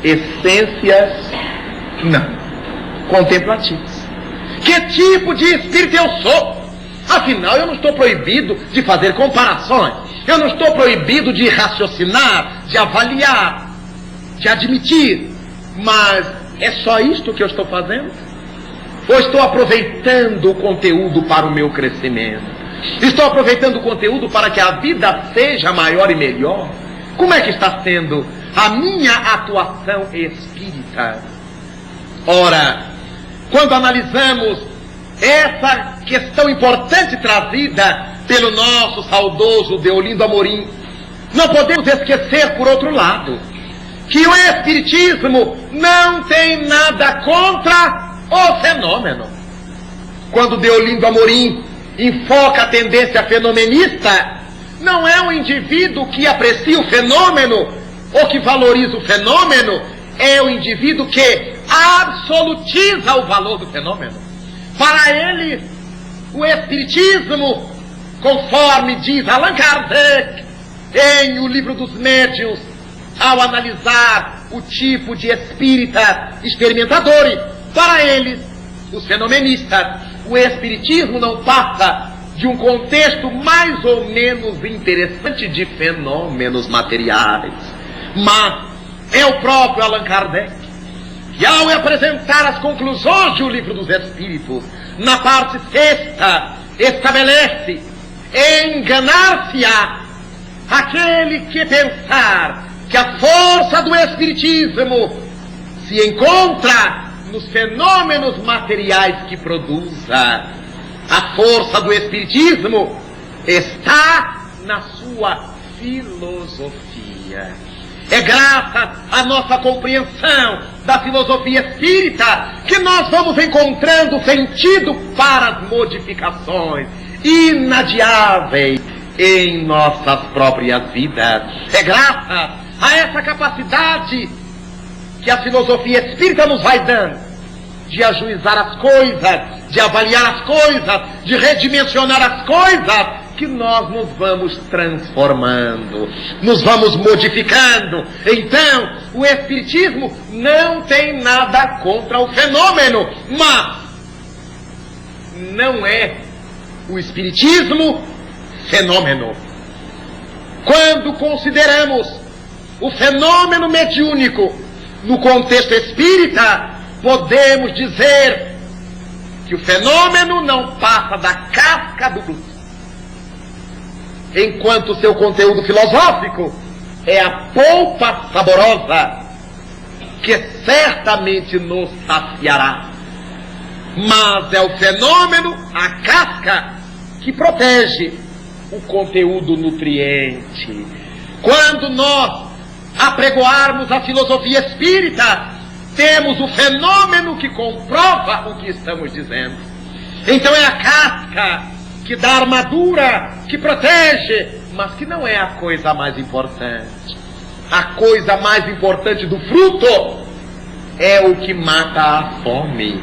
Essências, não. Contemplativas. Que tipo de espírito eu sou? Afinal, eu não estou proibido de fazer comparações. Eu não estou proibido de raciocinar, de avaliar, de admitir. Mas é só isto que eu estou fazendo? Ou estou aproveitando o conteúdo para o meu crescimento? Estou aproveitando o conteúdo para que a vida seja maior e melhor? Como é que está sendo a minha atuação espírita? Ora, quando analisamos essa questão importante trazida pelo nosso saudoso Deolindo Amorim, não podemos esquecer, por outro lado, que o Espiritismo não tem nada contra o fenômeno. Quando Deolindo Amorim enfoca a tendência fenomenista, não é um indivíduo que aprecia o fenômeno ou que valoriza o fenômeno, é o indivíduo que absolutiza o valor do fenômeno. Para ele, o Espiritismo, conforme diz Allan Kardec em O Livro dos Médiuns, ao analisar o tipo de espírita experimentador, para eles, os fenomenistas, o Espiritismo não passa de um contexto mais ou menos interessante de fenômenos materiais. Mas é o próprio Allan Kardec que, ao apresentar as conclusões do Livro dos Espíritos, na parte 6ª, estabelece: enganar-se-á aquele que pensar que a força do Espiritismo se encontra nos fenômenos materiais que produza. A força do Espiritismo está na sua filosofia. É graças à nossa compreensão da filosofia espírita que nós vamos encontrando sentido para as modificações inadiáveis em nossas próprias vidas. É graças a essa capacidade que a filosofia espírita nos vai dando de ajuizar as coisas, de avaliar as coisas, de redimensionar as coisas, que nós nos vamos transformando, nos vamos modificando. Então, o Espiritismo não tem nada contra o fenômeno, mas não é o Espiritismo fenômeno. Quando consideramos o fenômeno mediúnico no contexto espírita, podemos dizer que o fenômeno não passa da casca do fruto, enquanto seu conteúdo filosófico é a polpa saborosa que certamente nos saciará. Mas é o fenômeno, a casca, que protege o conteúdo nutriente. Quando nós apregoarmos a filosofia espírita, temos o fenômeno que comprova o que estamos dizendo. Então é a casca que dá armadura, que protege, mas que não é a coisa mais importante. A coisa mais importante do fruto é o que mata a fome.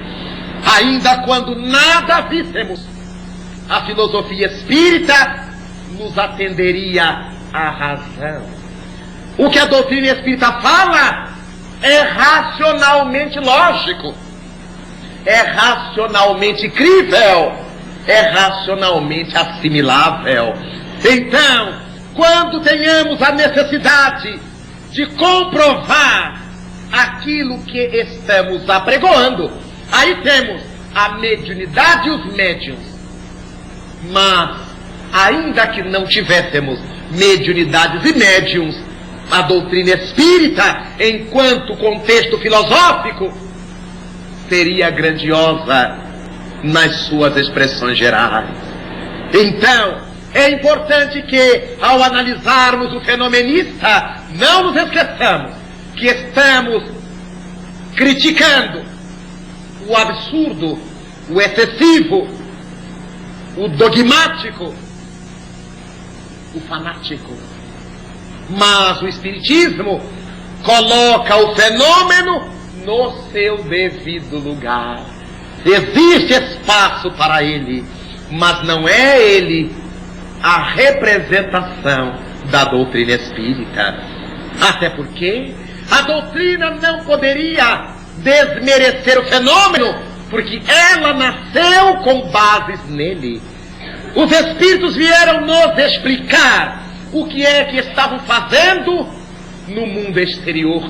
Ainda quando nada víssemos, a filosofia espírita nos atenderia à razão. O que a doutrina espírita fala é racionalmente lógico, é racionalmente crível, é racionalmente assimilável. Então, quando tenhamos a necessidade de comprovar aquilo que estamos apregoando, aí temos a mediunidade e os médiuns. Mas, ainda que não tivéssemos mediunidades e médiuns, a doutrina espírita, enquanto contexto filosófico, seria grandiosa nas suas expressões gerais. Então, é importante que, ao analisarmos o fenomenista, não nos esqueçamos que estamos criticando o absurdo, o excessivo, o dogmático, o fanático. Mas o Espiritismo coloca o fenômeno no seu devido lugar. Existe espaço para ele, mas não é ele a representação da doutrina espírita. Até porque a doutrina não poderia desmerecer o fenômeno, porque ela nasceu com bases nele. Os espíritos vieram nos explicar o que é que estavam fazendo no mundo exterior.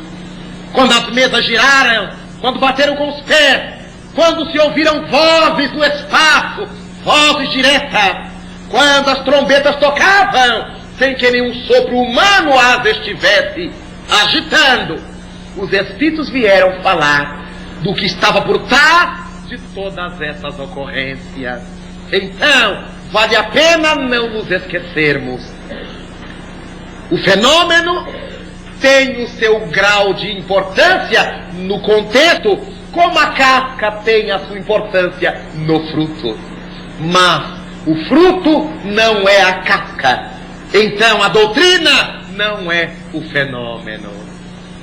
Quando as mesas giraram, quando bateram com os pés, quando se ouviram vozes no espaço, vozes diretas, quando as trombetas tocavam, sem que nenhum sopro humano as estivesse agitando, os espíritos vieram falar do que estava por trás de todas essas ocorrências. Então, vale a pena não nos esquecermos. O fenômeno tem o seu grau de importância no contexto, como a casca tem a sua importância no fruto. Mas o fruto não é a casca. Então a doutrina não é o fenômeno.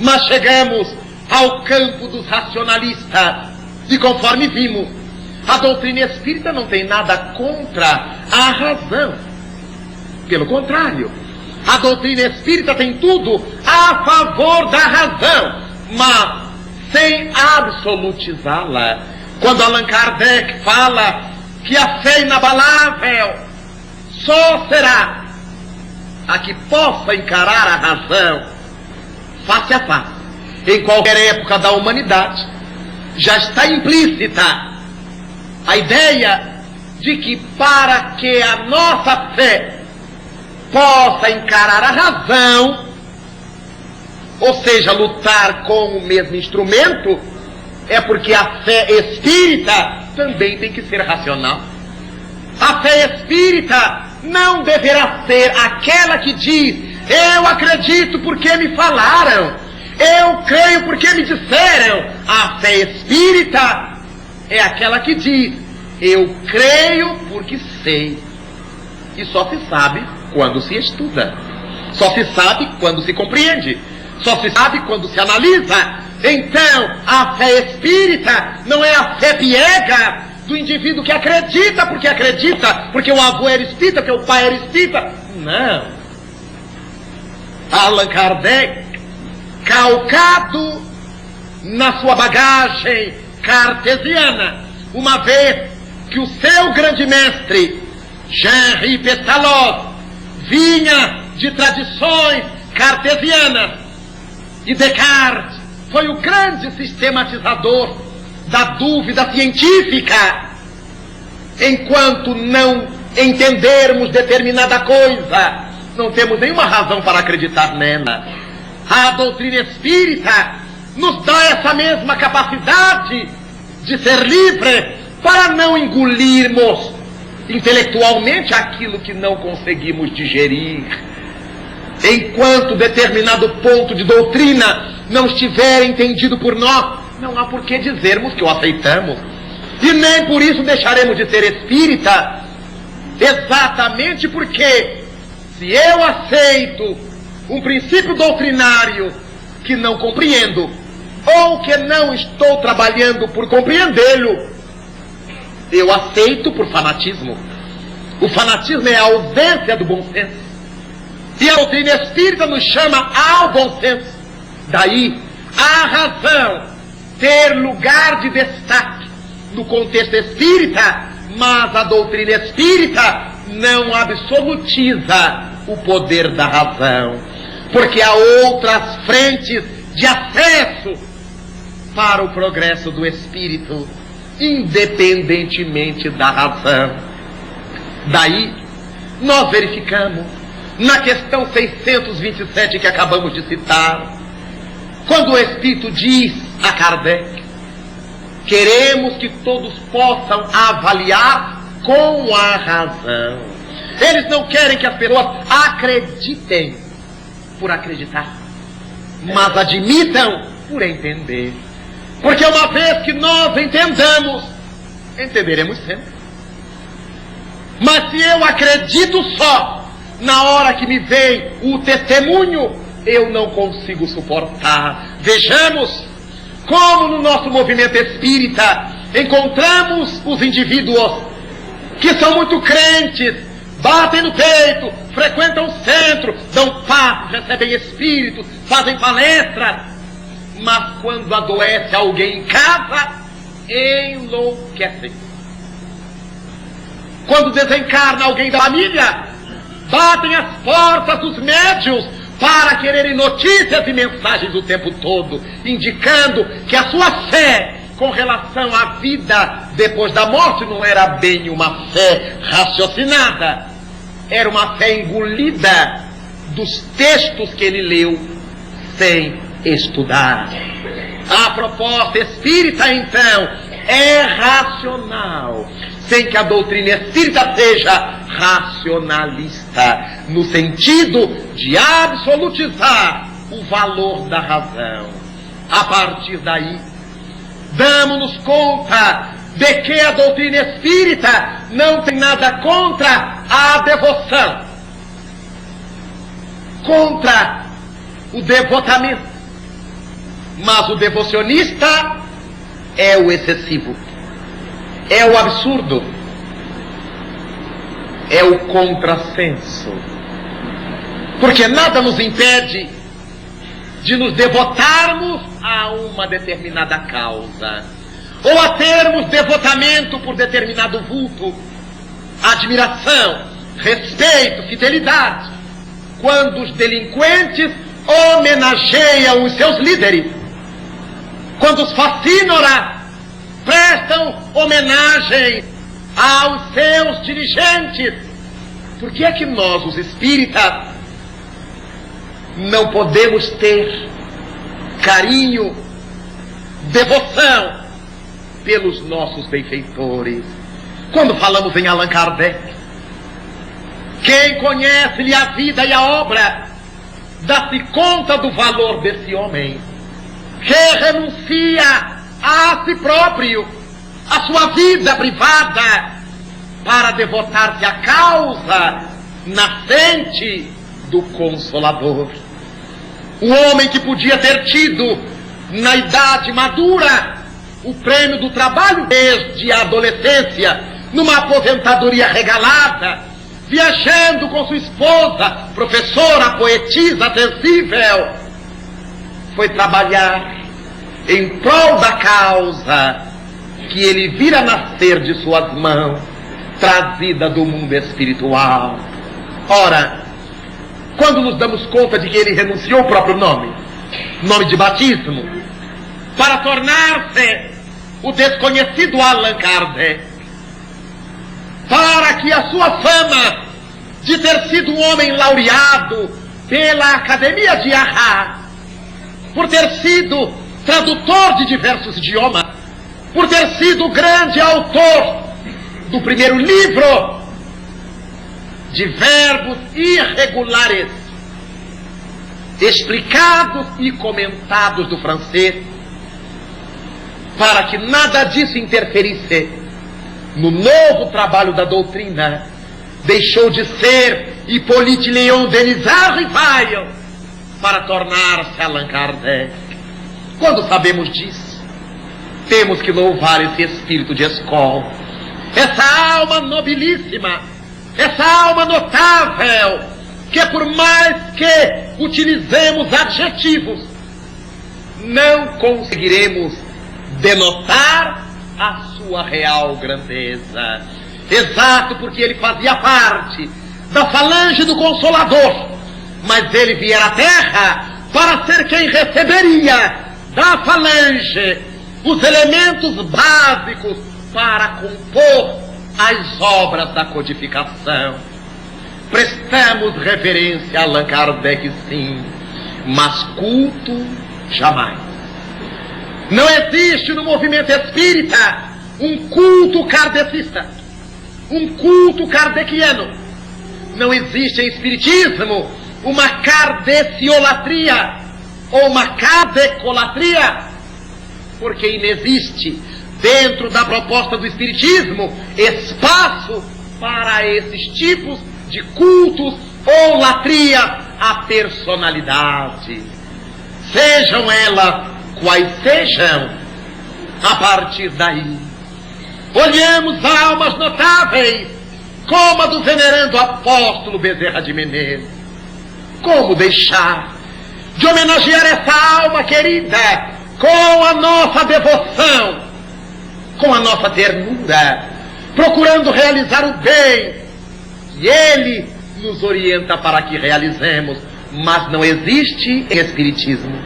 Mas chegamos ao campo dos racionalistas, e conforme vimos, a doutrina espírita não tem nada contra a razão. Pelo contrário, a doutrina espírita tem tudo a favor da razão, mas sem absolutizá-la. Quando Allan Kardec fala que a fé inabalável só será a que possa encarar a razão face a face, em qualquer época da humanidade, já está implícita a ideia de que para que a nossa fé possa encarar a razão, ou seja, lutar com o mesmo instrumento, é porque a fé espírita também tem que ser racional. A fé espírita não deverá ser aquela que diz: eu acredito porque me falaram, eu creio porque me disseram. A fé espírita é aquela que diz: eu creio porque sei. E só se sabe quando se estuda, só se sabe quando se compreende, só se sabe quando se analisa. Então, a fé espírita não é a fé piega do indivíduo que acredita, porque o avô era espírita, porque o pai era espírita. Não. Allan Kardec, calcado na sua bagagem cartesiana, uma vez que o seu grande mestre, Jean-Henri Pestalozzi, vinha de tradições cartesianas, e Descartes foi o grande sistematizador da dúvida científica. Enquanto não entendermos determinada coisa, não temos nenhuma razão para acreditar nela. A doutrina espírita nos dá essa mesma capacidade de ser livre para não engolirmos intelectualmente aquilo que não conseguimos digerir. Enquanto determinado ponto de doutrina não estiver entendido por nós, não há por que dizermos que o aceitamos. E nem por isso deixaremos de ser espírita. Exatamente porque, se eu aceito um princípio doutrinário que não compreendo, ou que não estou trabalhando por compreendê-lo, eu aceito por fanatismo. O fanatismo é a ausência do bom senso. E a doutrina espírita nos chama ao bom senso. Daí a razão ter lugar de destaque no contexto espírita, mas a doutrina espírita não absolutiza o poder da razão, porque há outras frentes de acesso para o progresso do espírito, independentemente da razão. Daí nós verificamos na questão 627 que acabamos de citar, quando o Espírito diz a Kardec: queremos que todos possam avaliar com a razão. Eles não querem que as pessoas acreditem por acreditar, mas admitam por entender. Porque uma vez que nós entendamos, entenderemos sempre. Mas se eu acredito só na hora que me vem o testemunho, eu não consigo suportar. Vejamos como no nosso movimento espírita encontramos os indivíduos que são muito crentes, batem no peito, frequentam o centro, dão passos, recebem espíritos, fazem palestras, mas quando adoece alguém em casa, enlouquecem. Quando desencarna alguém da família, batem as portas dos médiuns para quererem notícias e mensagens o tempo todo, indicando que a sua fé com relação à vida depois da morte não era bem uma fé raciocinada, era uma fé engolida dos textos que ele leu sem estudar. A proposta espírita, então, é racional, sem que a doutrina espírita seja racionalista, no sentido de absolutizar o valor da razão. A partir daí, damos-nos conta de que a doutrina espírita não tem nada contra a devoção, contra o devotamento, mas o devocionista é o excessivo, é o absurdo, é o contrassenso, porque nada nos impede de nos devotarmos a uma determinada causa, ou a termos devotamento por determinado vulto, admiração, respeito, fidelidade, quando os delinquentes homenageiam os seus líderes, quando os facínoras prestam homenagem aos seus dirigentes. Por que é que nós, os espíritas, não podemos ter carinho, devoção pelos nossos benfeitores? Quando falamos em Allan Kardec, quem conhece-lhe a vida e a obra dá-se conta do valor desse homem, que renuncia a si próprio, a sua vida privada, para devotar-se à causa nascente do Consolador. O homem que podia ter tido, na idade madura, o prêmio do trabalho desde a adolescência, numa aposentadoria regalada, viajando com sua esposa, professora, poetisa, sensível, foi trabalhar em prol da causa que ele vira nascer de suas mãos, trazida do mundo espiritual. Ora, quando nos damos conta de que ele renunciou o próprio nome de batismo, para tornar-se o desconhecido Allan Kardec, para que a sua fama de ter sido um homem laureado pela Academia de Arras, por ter sido tradutor de diversos idiomas, por ter sido o grande autor do primeiro livro de verbos irregulares, explicados e comentados do francês, para que nada disso interferisse no novo trabalho da doutrina, deixou de ser Hippolyte Léon Denis Rivail para tornar-se Allan Kardec. Quando sabemos disso, temos que louvar esse espírito de escola, essa alma nobilíssima, essa alma notável, que por mais que utilizemos adjetivos, não conseguiremos denotar a sua real grandeza. Exato, porque ele fazia parte da falange do Consolador, mas ele viera à Terra para ser quem receberia da falange os elementos básicos para compor as obras da codificação. Prestamos reverência a Allan Kardec, sim, mas culto jamais. Não existe no movimento espírita um culto kardecista, um culto kardeciano. Não existe em espiritismo uma kardeciolatria ou uma kardecolatria, porque inexiste dentro da proposta do espiritismo espaço para esses tipos de cultos ou latria à personalidade, sejam elas quais sejam. A partir daí, olhemos almas notáveis, como a do venerando apóstolo Bezerra de Menezes. Como deixar de homenagear essa alma querida com a nossa devoção, com a nossa ternura, procurando realizar o bem que ele nos orienta para que realizemos. Mas não existe em Espiritismo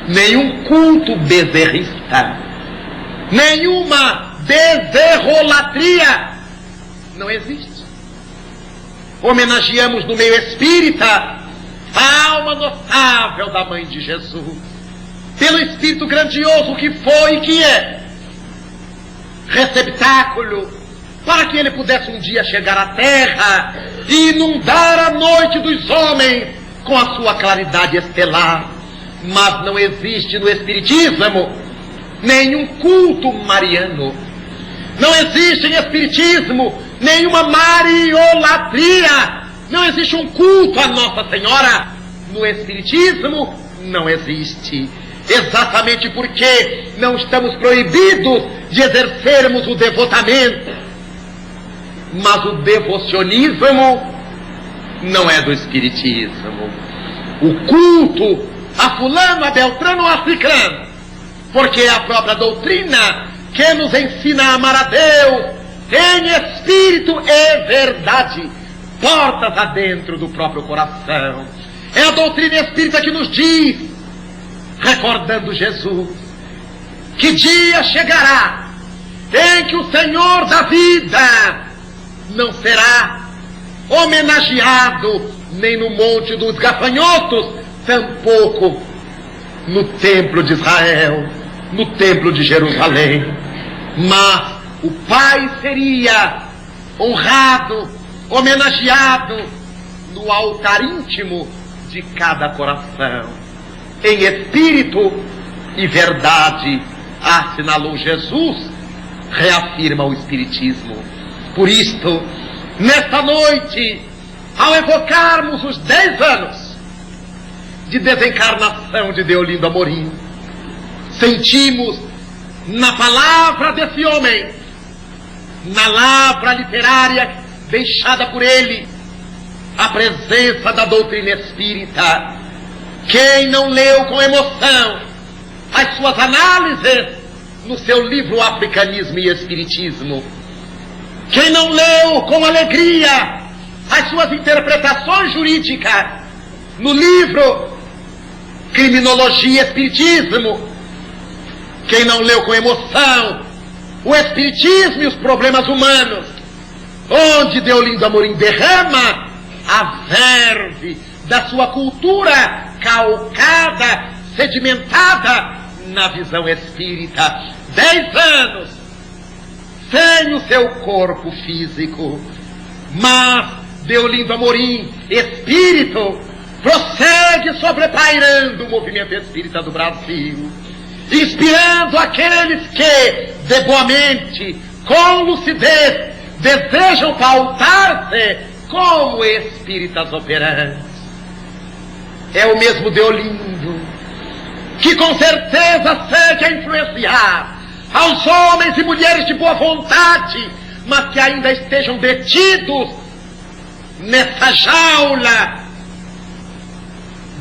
nenhum culto bezerrista, nenhuma bezerrolatria. Não existe. Homenageamos no meio espírita a alma notável da Mãe de Jesus, pelo espírito grandioso que foi e que é, receptáculo para que ele pudesse um dia chegar à terra e inundar a noite dos homens com a sua claridade estelar. Mas não existe no Espiritismo nenhum culto mariano. Não existe em Espiritismo nenhuma mariolatria. Não existe um culto à Nossa Senhora. No Espiritismo não existe. Exatamente porque não estamos proibidos de exercermos o devotamento. Mas o devocionismo não é do Espiritismo. O culto a fulano, a beltrano ou a ciclano, porque é a própria doutrina que nos ensina a amar a Deus em espírito e verdade, portas adentro do próprio coração. É a doutrina espírita que nos diz, recordando Jesus, que dia chegará em que o Senhor da vida não será homenageado nem no Monte dos Gafanhotos, tampouco no Templo de Israel, no Templo de Jerusalém. Mas o Pai seria honrado, homenageado no altar íntimo de cada coração, em espírito e verdade, assinalou Jesus, reafirma o Espiritismo. Por isto, nesta noite, ao evocarmos os 10 anos de desencarnação de Deolindo Amorim, sentimos na palavra desse homem, na lavra literária deixada por ele, a presença da doutrina espírita. Quem não leu com emoção as suas análises no seu livro Africanismo e Espiritismo, quem não leu com alegria as suas interpretações jurídicas no livro Criminologia e Espiritismo, quem não leu com emoção o Espiritismo e os problemas humanos, onde Deolindo Amorim derrama a verve da sua cultura calcada, sedimentada na visão espírita. 10 anos sem o seu corpo físico, mas Deolindo Amorim, espírito, prossegue sobrepairando o movimento espírita do Brasil, inspirando aqueles que, de boa mente, com lucidez, desejam pautar-se como espíritas operantes. É o mesmo Deolindo que com certeza seja influenciar aos homens e mulheres de boa vontade, mas que ainda estejam detidos nessa jaula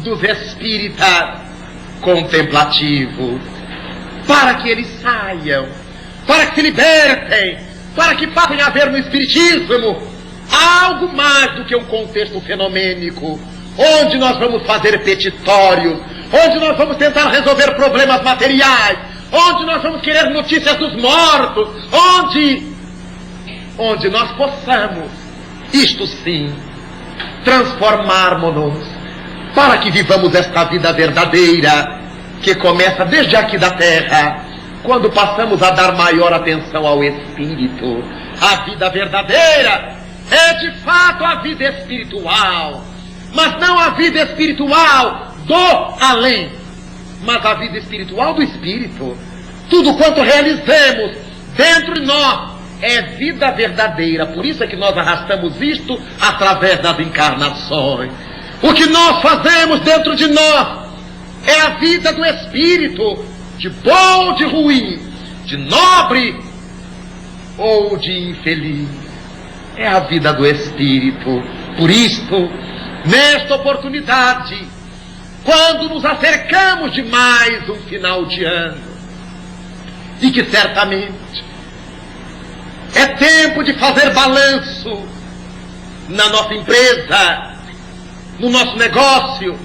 dos espíritas contemplativos, para que eles saiam, para que se libertem, para que passem a ver no Espiritismo algo mais do que um contexto fenomênico, onde nós vamos fazer petitórios, onde nós vamos tentar resolver problemas materiais, onde nós vamos querer notícias dos mortos, onde nós possamos, isto sim, transformarmos-nos para que vivamos esta vida verdadeira que começa desde aqui da terra, quando passamos a dar maior atenção ao espírito. A vida verdadeira é de fato a vida espiritual, mas não a vida espiritual do além, mas a vida espiritual do espírito. Tudo quanto realizemos dentro de nós é vida verdadeira. Por isso é que nós arrastamos isto através das encarnações. O que nós fazemos dentro de nós é a vida do espírito, de bom ou de ruim, de nobre ou de infeliz. É a vida do espírito. Por isto, nesta oportunidade, quando nos acercamos de mais um final de ano, e que certamente é tempo de fazer balanço na nossa empresa, no nosso negócio,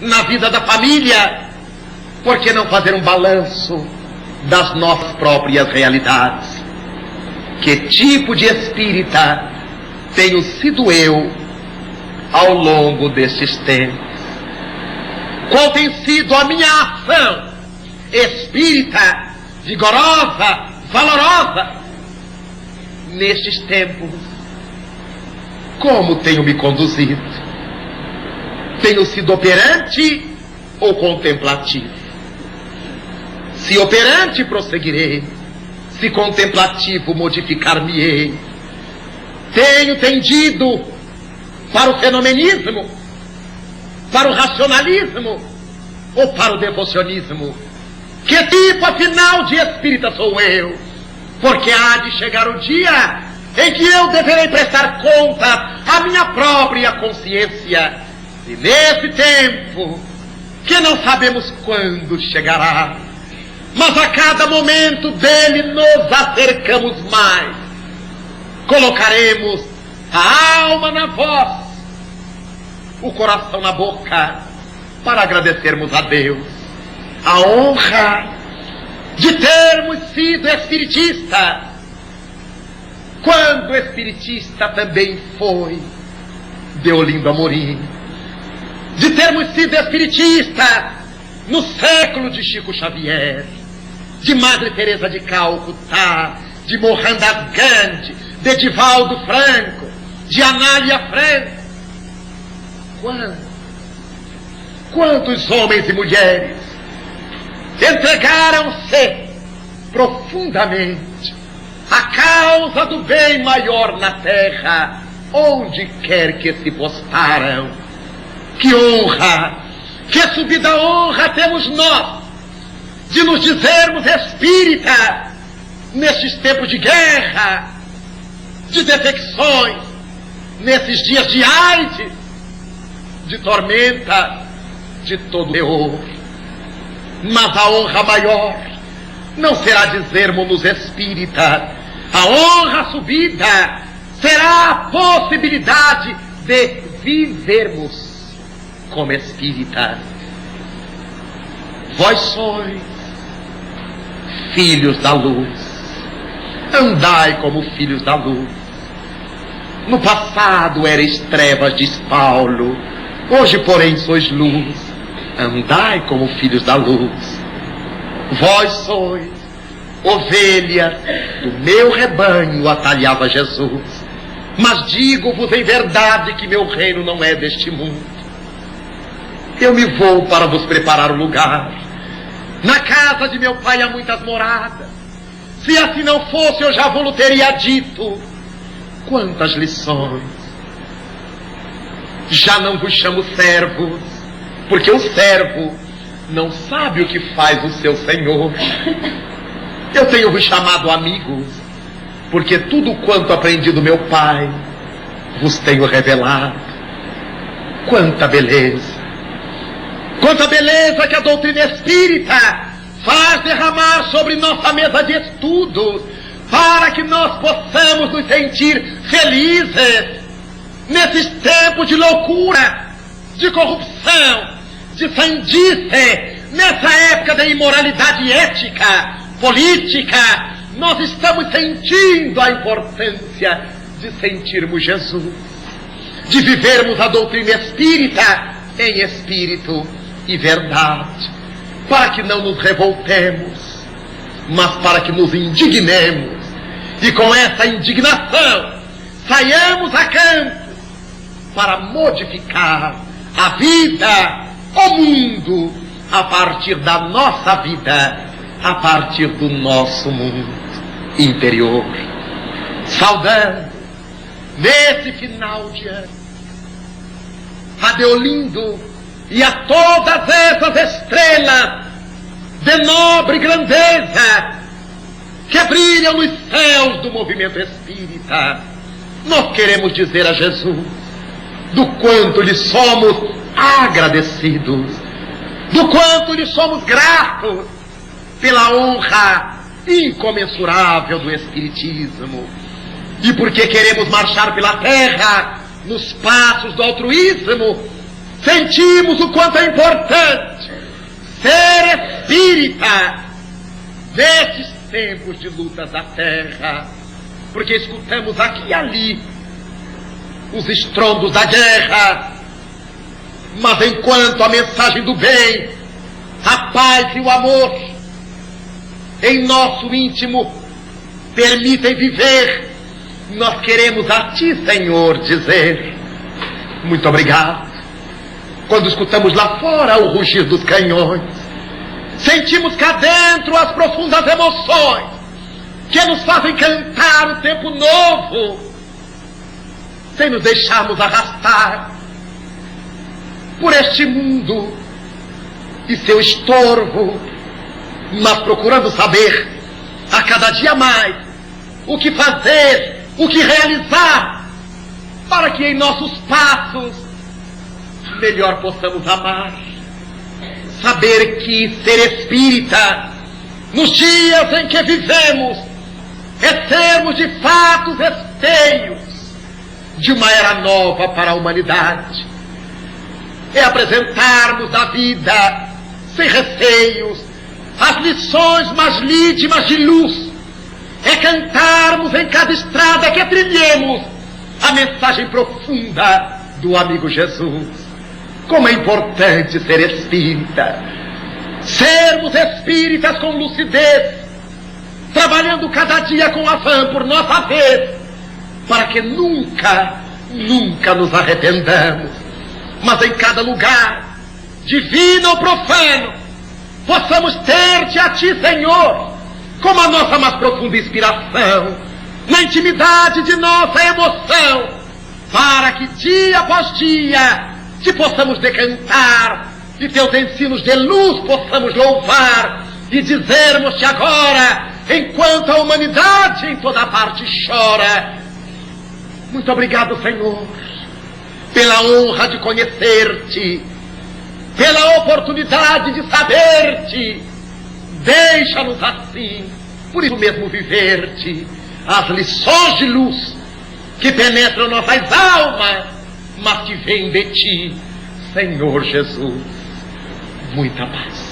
na vida da família, por que não fazer um balanço das nossas próprias realidades? Que tipo de espírita tenho sido eu ao longo destes tempos? Qual tem sido a minha ação espírita, vigorosa, valorosa, nestes tempos? Como tenho me conduzido? Tenho sido operante ou contemplativo? Se operante, prosseguirei. Se contemplativo, modificar-me-ei. Tenho tendido para o fenomenismo, para o racionalismo ou para o devocionismo? Que tipo, afinal, de espírita sou eu? Porque há de chegar o dia em que eu deverei prestar conta à minha própria consciência. E nesse tempo, que não sabemos quando chegará, mas a cada momento dele nos acercamos mais, colocaremos a alma na voz, o coração na boca, para agradecermos a Deus a honra de termos sido espiritistas, quando espiritista também foi Deolindo Amorim, de termos sido espiritistas no século de Chico Xavier, de Madre Teresa de Calcutá, de Mohandas Gandhi, de Divaldo Franco, de Anália Franco. Quantos homens e mulheres entregaram-se profundamente à causa do bem maior na terra, onde quer que se postaram? Que honra, que subida honra temos nós de nos dizermos espírita nestes tempos de guerra, de defecções, nesses dias de AIDS, de tormenta, de todo teor. Mas a honra maior não será dizermos-nos espírita. A honra subida será a possibilidade de vivermos como espírita. Vós sois filhos da luz, andai como filhos da luz. No passado erais trevas, diz Paulo, hoje porém sois luz, andai como filhos da luz. Vós sois ovelhas do meu rebanho, atalhava Jesus, mas digo-vos em verdade que meu reino não é deste mundo. Eu me vou para vos preparar o lugar. Na casa de meu pai há muitas moradas. Se assim não fosse, eu já vos teria dito. Quantas lições! Já não vos chamo servos, porque o servo não sabe o que faz o seu senhor. Eu tenho vos chamado amigos, porque tudo quanto aprendi do meu pai vos tenho revelado. Quanta beleza! Quanta beleza que a doutrina espírita faz derramar sobre nossa mesa de estudos, para que nós possamos nos sentir felizes nesses tempos de loucura, de corrupção, de sandice, nessa época da imoralidade ética, política. Nós estamos sentindo a importância de sentirmos Jesus, de vivermos a doutrina espírita em espírito e verdade, para que não nos revoltemos, mas para que nos indignemos, e com essa indignação saiamos a campo para modificar a vida, o mundo, a partir da nossa vida, a partir do nosso mundo interior. Saudando nesse final de ano a Deolindo e a todas essas estrelas de nobre grandeza que brilham nos céus do movimento espírita, nós queremos dizer a Jesus do quanto lhe somos agradecidos, do quanto lhe somos gratos pela honra incomensurável do Espiritismo, e porque queremos marchar pela terra nos passos do altruísmo, sentimos o quanto é importante ser espírita nesses tempos de lutas da terra, porque escutamos aqui e ali os estrondos da guerra, mas enquanto a mensagem do bem, a paz e o amor em nosso íntimo permitem viver, nós queremos a Ti, Senhor, dizer muito obrigado. Quando escutamos lá fora o rugir dos canhões, sentimos cá dentro as profundas emoções que nos fazem cantar o tempo novo, sem nos deixarmos arrastar por este mundo e seu estorvo, mas procurando saber a cada dia mais o que fazer, o que realizar, para que em nossos passos melhor possamos amar. Saber que ser espírita, nos dias em que vivemos, é sermos de fato esteios de uma era nova para a humanidade. É apresentarmos a vida sem receios as lições mais lídimas de luz. É cantarmos em cada estrada que trilhemos a mensagem profunda do amigo Jesus. Como é importante ser espírita, sermos espíritas com lucidez, trabalhando cada dia com afã por nossa vez, para que nunca nos arrependamos, mas em cada lugar, divino ou profano, possamos ter-te a Ti, Senhor, como a nossa mais profunda inspiração, na intimidade de nossa emoção, para que dia após dia te possamos decantar, e teus ensinos de luz possamos louvar, e dizermos-te agora, enquanto a humanidade em toda parte chora: muito obrigado, Senhor, pela honra de conhecer-te, pela oportunidade de saber-te. Deixa-nos assim, por isso mesmo, viver-te, as lições de luz que penetram nossas almas, mas que vêm de ti, Senhor Jesus. Muita paz.